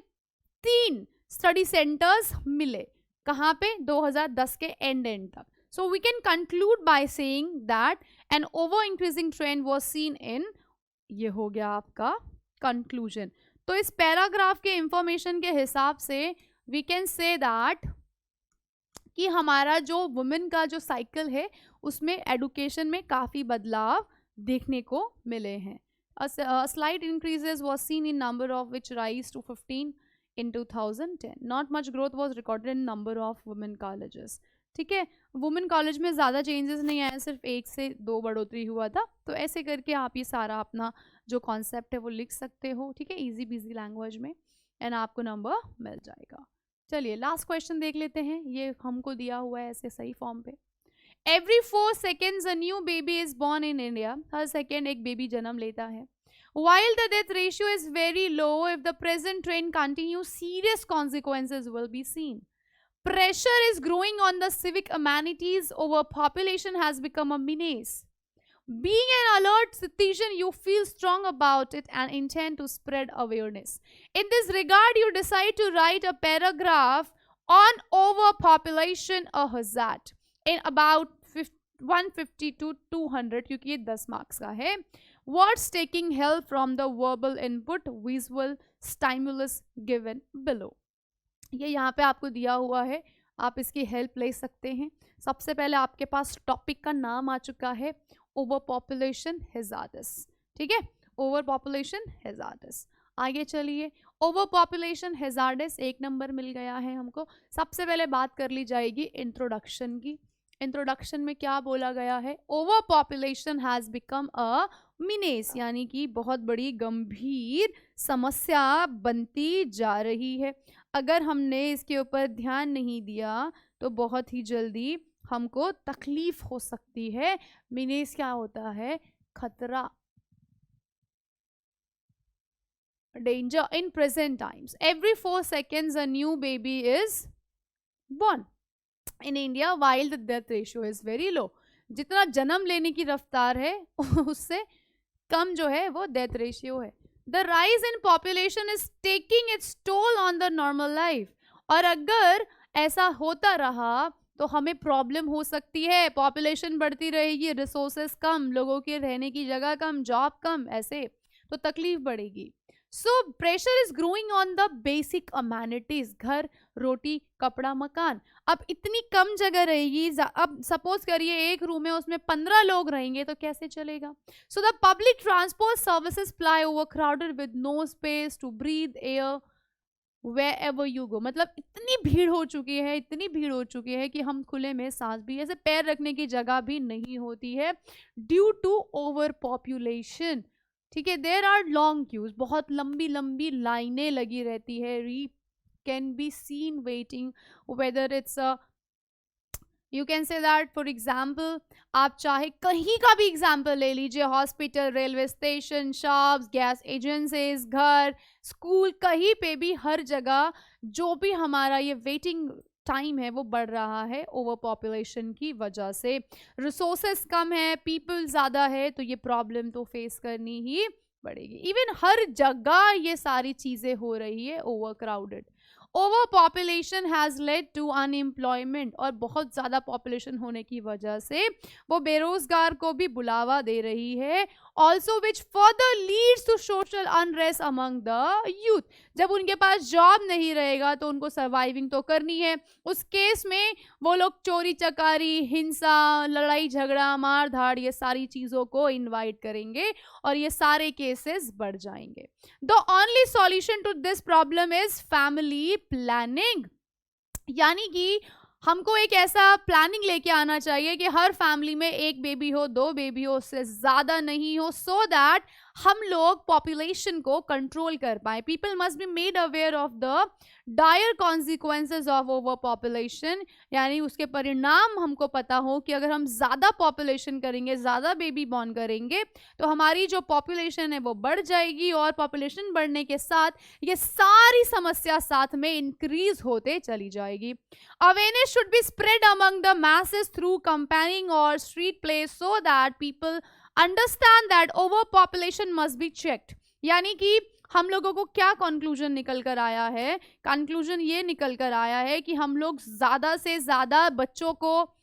3 स्टडी सेंटर्स मिले. कहाँ पे? 2010 के एंड तक. So we can conclude by saying that an over increasing trend was seen in, ये हो गया आपका कंक्लूजन. तो इस पैराग्राफ के इंफॉर्मेशन के हिसाब से वी कैन से दैट कि हमारा जो वुमेन का जो साइकिल है उसमें एडुकेशन में काफ़ी बदलाव देखने को मिले हैं. A slight increases was seen in number of which rise to 15 in 2010. Not much growth was recorded in number of women colleges. ठीक है. वुमेन कॉलेज में ज़्यादा चेंजेस नहीं आए, सिर्फ 1 से 2 बढ़ोतरी हुआ था. तो ऐसे करके आप ये सारा अपना जो कॉन्सेप्ट है वो लिख सकते हो. ठीक है, इजी बिजी लैंग्वेज में, एंड आपको नंबर मिल जाएगा. चलिए लास्ट क्वेश्चन देख लेते हैं. ये हमको दिया हुआ है ऐसे सही फॉर्म पे. Every 4 seconds a new baby is born in India. Her second एक बेबी जन्म लेता है. While the death ratio is very low, if the present trend continues, serious consequences will be seen. Pressure is growing on the civic amenities. Overpopulation has become a menace. Being an alert citizen, you feel strong about it and intend to spread awareness. In this regard, you decide to write a paragraph on overpopulation, a hazard, in about 150 to 200, क्योंकि ये 10 मार्क्स का है. Words taking help from the verbal input, visual stimulus given below. ये यहाँ पे आपको दिया हुआ है, आप इसकी हेल्प ले सकते हैं। सबसे पहले आपके पास टॉपिक का नाम आ चुका है, ओवर पॉपुलेशन हैजार्डस, ठीक है, ओवर पॉपुलेशन हैजार्डस। आगे चलिए, ओवर पॉपुलेशन हैजार्डस 1 नंबर मिल गया है हमको। सबसे पहले बात कर ली जाएगी इंट्रोडक्शन की। इंट्रोडक्शन में क्या बोला गया है, over population has become a menace, यानी कि बहुत बड़ी गंभीर समस्या बनती जा रही है। अगर हमने इसके ऊपर ध्यान नहीं दिया तो बहुत ही जल्दी हमको तकलीफ हो सकती है। मीनेस क्या होता है, खतरा, danger in present times. Every 4 seconds a new baby is born in India while the death ratio is very low. जितना जन्म लेने की रफ्तार है उससे कम जो है वो डेथ रेशियो है। The rise in population is taking its toll on the normal life. और अगर ऐसा होता रहा तो हमें प्रॉब्लम हो सकती है, पॉपुलेशन बढ़ती रहेगी, रिसोर्सेस कम, लोगों के रहने की जगह कम, जॉब कम, ऐसे तो तकलीफ बढ़ेगी। So pressure is growing on the basic amenities, घर, रोटी, कपड़ा, मकान। अब इतनी कम जगह रहेगी, अब सपोज करिए एक रूम है उसमें 15 लोग रहेंगे तो कैसे चलेगा। So the public transport services fly overcrowded with no space to breathe air wherever you go। मतलब इतनी भीड़ हो चुकी है, इतनी भीड़ हो चुकी है कि हम खुले में सांस भी, ऐसे पैर रखने की जगह भी नहीं होती है, ड्यू टू ओवर पॉपुलेशन, ठीक है। देयर आर लॉन्ग क्यूज, बहुत लंबी लंबी लाइनें लगी रहती है, री can be seen waiting, whether it's a, you can say that for example, आप चाहे कहीं का भी एग्जाम्पल ले लीजिए, hospital, railway station, shops, gas agencies, घर, स्कूल, कहीं पे भी, हर जगह जो भी हमारा ये वेटिंग टाइम है वो बढ़ रहा है ओवर पॉपुलेशन की वजह से। रिसोर्सेस कम है, पीपल ज़्यादा है, तो ये प्रॉब्लम तो फेस करनी ही पड़ेगी। इवन हर जगह ये सारी चीज़ें हो रही है, overcrowded. Overpopulation has led to unemployment, और बहुत ज़्यादा पॉपुलेशन होने की वजह से वो बेरोजगार को भी बुलावा दे रही है। Also which further leads to social unrest among the youth, जब उनके पास जॉब नहीं रहेगा तो उनको सर्वाइविंग तो करनी है, उस केस में वो लोग चोरी चकारी, हिंसा, लड़ाई झगड़ा, मार धाड़, ये सारी चीज़ों को इन्वाइट करेंगे और ये सारे केसेस बढ़ जाएंगे। The only solution to this problem is family planning, यानी कि हमको एक ऐसा प्लानिंग लेके आना चाहिए कि हर फैमिली में 1 बेबी हो, 2 बेबी हो, उससे ज़्यादा नहीं हो, सो दैट हम लोग पॉपुलेशन को कंट्रोल कर पाए। People must be made aware of the dire consequences of over population, यानी उसके परिणाम हमको पता हो कि अगर हम ज़्यादा पॉपुलेशन करेंगे, ज़्यादा बेबी बॉर्न करेंगे तो हमारी जो पॉपुलेशन है वो बढ़ जाएगी, और पॉपुलेशन बढ़ने के साथ ये सारी समस्या साथ में इंक्रीज होते चली जाएगी। Awareness should be spread among the masses through campaigning or street plays so that people understand that overpopulation must be checked। यानी कि हम लोगों को क्या कंक्लूजन निकल कर आया है, कंक्लूजन ये निकल कर आया है कि हम लोग ज़्यादा से ज़्यादा बच्चों को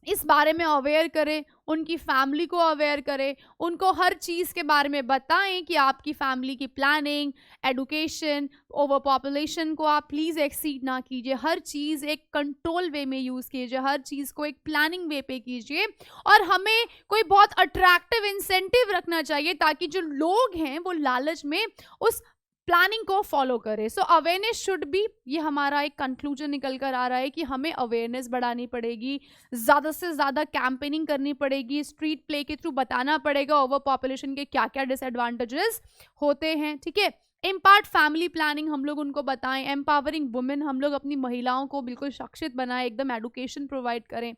इस बारे में अवेयर करें, उनकी फैमिली को अवेयर करें, उनको हर चीज़ के बारे में बताएं कि आपकी फैमिली की प्लानिंग, एडुकेशन, ओवर पॉपुलेशन को आप प्लीज़ एक्सीड ना कीजिए, हर चीज़ एक कंट्रोल वे में यूज़ कीजिए, हर चीज़ को एक प्लानिंग वे पे कीजिए, और हमें कोई बहुत अट्रैक्टिव इंसेंटिव रखना चाहिए ताकि जो लोग हैं वो लालच में उस प्लानिंग को फॉलो करें। सो अवेयरनेस शुड बी, ये हमारा एक कंक्लूजन निकल कर आ रहा है कि हमें अवेयरनेस बढ़ानी पड़ेगी, ज़्यादा से ज़्यादा कैंपेनिंग करनी पड़ेगी, स्ट्रीट प्ले के थ्रू बताना पड़ेगा ओवर पॉपुलेशन के क्या क्या डिसएडवांटेजेस होते हैं, ठीक है। इम्पार्ट फैमिली प्लानिंग, हम लोग उनको बताएं। एम्पावरिंग वुमेन, हम लोग अपनी महिलाओं को बिल्कुल शिक्षित बनाएं, एकदम एडुकेशन प्रोवाइड करें।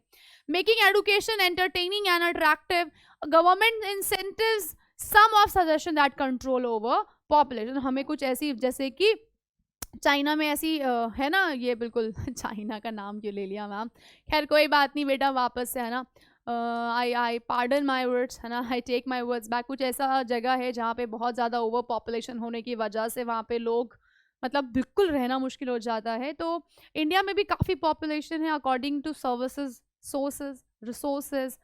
Making education entertaining and attractive, government incentives, some of suggestion that control over population. हमें कुछ ऐसी, जैसे कि चाइना में ऐसी है ना, ये बिल्कुल चाइना का नाम क्यों ले लिया मैम, खैर कोई बात नहीं बेटा, वापस से है ना, आई पार्डन माई वर्ड्स, है ना, I take my words back. कुछ ऐसा जगह है जहाँ पे बहुत ज़्यादा ओवर पॉपुलेशन होने की वजह से वहाँ पे लोग मतलब बिल्कुल रहना मुश्किल हो जाता है। तो इंडिया में भी काफ़ी पॉपुलेशन है, according to services, sources, resources,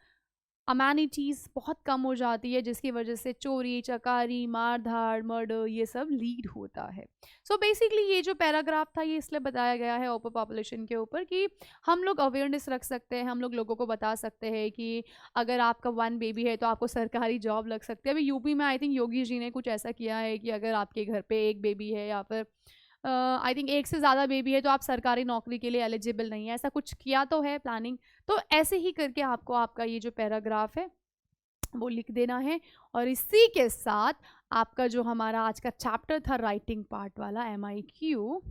amenities बहुत कम हो जाती है, जिसकी वजह से चोरी चकारी मार धाड़ मर्डर ये सब लीड होता है। सो बेसिकली ये जो पैराग्राफ था ये इसलिए बताया गया है ओवर पॉपुलेशन के ऊपर कि हम लोग अवेयरनेस रख सकते हैं, हम लोग लोगों को बता सकते हैं कि अगर आपका 1 बेबी है तो आपको सरकारी जॉब लग सकती है। अभी यूपी में आई थिंक योगी जी ने कुछ ऐसा किया है कि अगर आपके घर पे 1 बेबी है या फिर आई थिंक 1 से ज़्यादा बेबी है तो आप सरकारी नौकरी के लिए एलिजिबल नहीं है, ऐसा कुछ किया तो है प्लानिंग। तो ऐसे ही करके आपको आपका ये जो पैराग्राफ है वो लिख देना है। और इसी के साथ आपका जो हमारा आज का चैप्टर था राइटिंग पार्ट वाला MIQ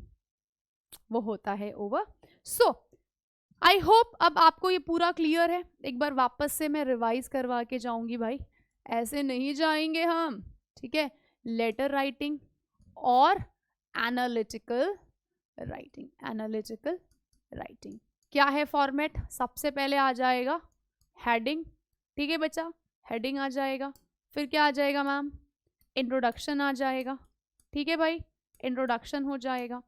वो होता है ओवर। सो आई होप अब आपको ये पूरा क्लियर है। एक बार वापस से मैं रिवाइज करवा के जाऊंगी भाई, ऐसे नहीं जाएंगे हम, ठीक है। लेटर राइटिंग और एनालिटिकल राइटिंग। एनालिटिकल राइटिंग क्या है फॉर्मेट? सबसे पहले आ जाएगा हेडिंग, ठीक है बच्चा, हेडिंग आ जाएगा। फिर क्या आ जाएगा मैम? इंट्रोडक्शन आ जाएगा, ठीक है भाई, इंट्रोडक्शन हो जाएगा।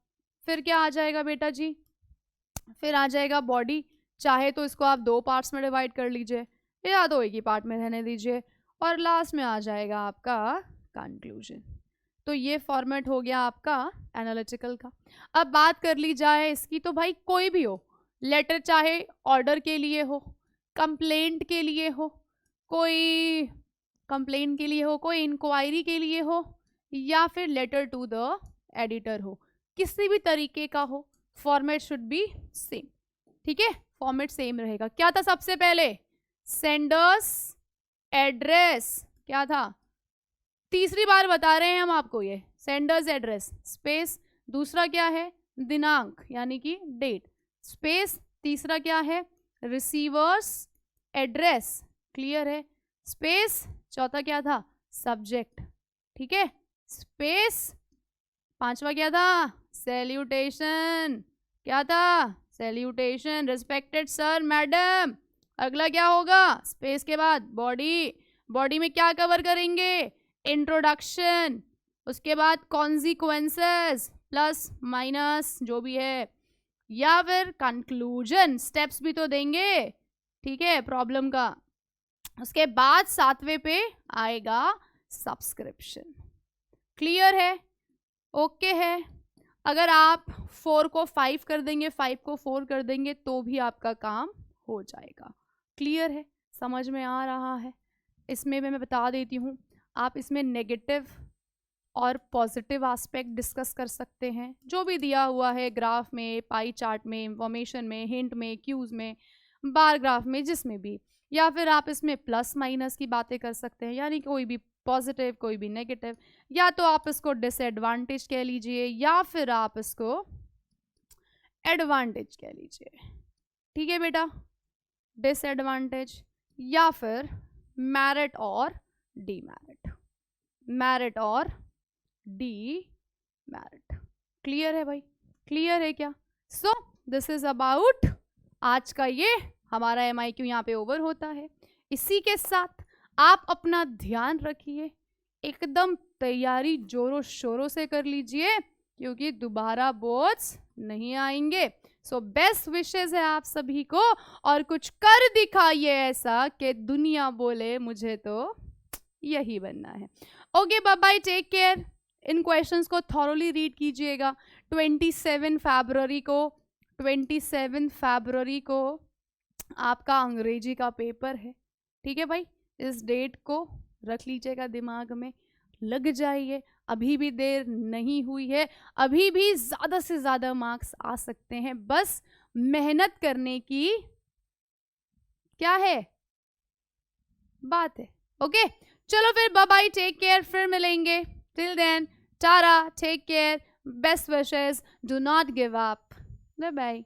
फिर क्या आ जाएगा बेटा जी? फिर आ जाएगा बॉडी, चाहे तो इसको आप 2 पार्ट्स में डिवाइड कर लीजिए या तो एक ही पार्ट में रहने दीजिए। और लास्ट में आ जाएगा आपका कंक्लूजन। तो ये फॉर्मेट हो गया आपका एनालिटिकल का। अब बात कर ली जाए इसकी, तो भाई कोई भी हो लेटर, चाहे ऑर्डर के लिए हो, कंप्लेंट के लिए हो, कोई कंप्लेंट के लिए हो, कोई इंक्वायरी के लिए हो, या फिर लेटर टू द एडिटर हो, किसी भी तरीके का हो, फॉर्मेट शुड बी सेम, ठीक है। फॉर्मेट सेम रहेगा। क्या था सबसे पहले? Sender's address. क्या था? तीसरी बार बता रहे हैं हम आपको ये, सेंडर्स एड्रेस स्पेस। दूसरा क्या है? दिनांक यानी कि डेट स्पेस। तीसरा क्या है? रिसीवर्स एड्रेस, क्लियर है, स्पेस। चौथा क्या था? सब्जेक्ट, ठीक है, स्पेस। पांचवा क्या था? सैल्यूटेशन। क्या था? Salutation, respected sir madam. अगला क्या होगा? स्पेस के बाद बॉडी। बॉडी में क्या कवर करेंगे? इंट्रोडक्शन, उसके बाद कॉन्सिक्वेंसेस प्लस माइनस जो भी है, या फिर कंक्लूजन, स्टेप्स भी तो देंगे, ठीक है, प्रॉब्लम का। उसके बाद 7वें पे आएगा सब्सक्रिप्शन। क्लियर है? ओके है। अगर आप 4 को 5 कर देंगे, 5 को 4 कर देंगे तो भी आपका काम हो जाएगा। क्लियर है? समझ में आ रहा है? इसमें मैं बता देती हूँ, आप इसमें नेगेटिव और पॉजिटिव एस्पेक्ट डिस्कस कर सकते हैं, जो भी दिया हुआ है ग्राफ में, पाई चार्ट में, इंफॉर्मेशन में, हिंट में, क्यूज में, बार ग्राफ में, जिसमें भी। या फिर आप इसमें प्लस माइनस की बातें कर सकते हैं, यानी कोई भी पॉजिटिव कोई भी नेगेटिव, या तो आप इसको डिसएडवांटेज कह लीजिए या फिर आप इसको एडवांटेज कह लीजिए, ठीक है बेटा, डिसएडवांटेज, या फिर मेरिट और डीमेरिट, मेरिट और डीमेरिट। क्लियर है भाई? क्लियर है क्या? सो दिस इज अबाउट आज का ये हमारा MIQ यहाँ पे ओवर होता है। इसी के साथ आप अपना ध्यान रखिए, एकदम तैयारी जोरों शोरों से कर लीजिए, क्योंकि दोबारा बोर्ड्स नहीं आएंगे। सो बेस्ट विशेस है आप सभी को, और कुछ कर दिखाइए ऐसा कि दुनिया बोले मुझे तो यही बनना है। Okay bye bye, take care. इन क्वेश्चंस को थॉरोली रीड कीजिएगा। 27 फरवरी को आपका अंग्रेजी का पेपर है, ठीक है भाई। इस डेट को रख लीजिएगा दिमाग में, लग जाइए, अभी भी देर नहीं हुई है, अभी भी ज़्यादा से ज़्यादा मार्क्स आ सकते हैं, बस मेहनत करने की क्या है बात है। ओके चलो फिर बाय बाय, टेक केयर, फिर मिलेंगे। Till then tata, take care, best wishes, do not give up, bye bye.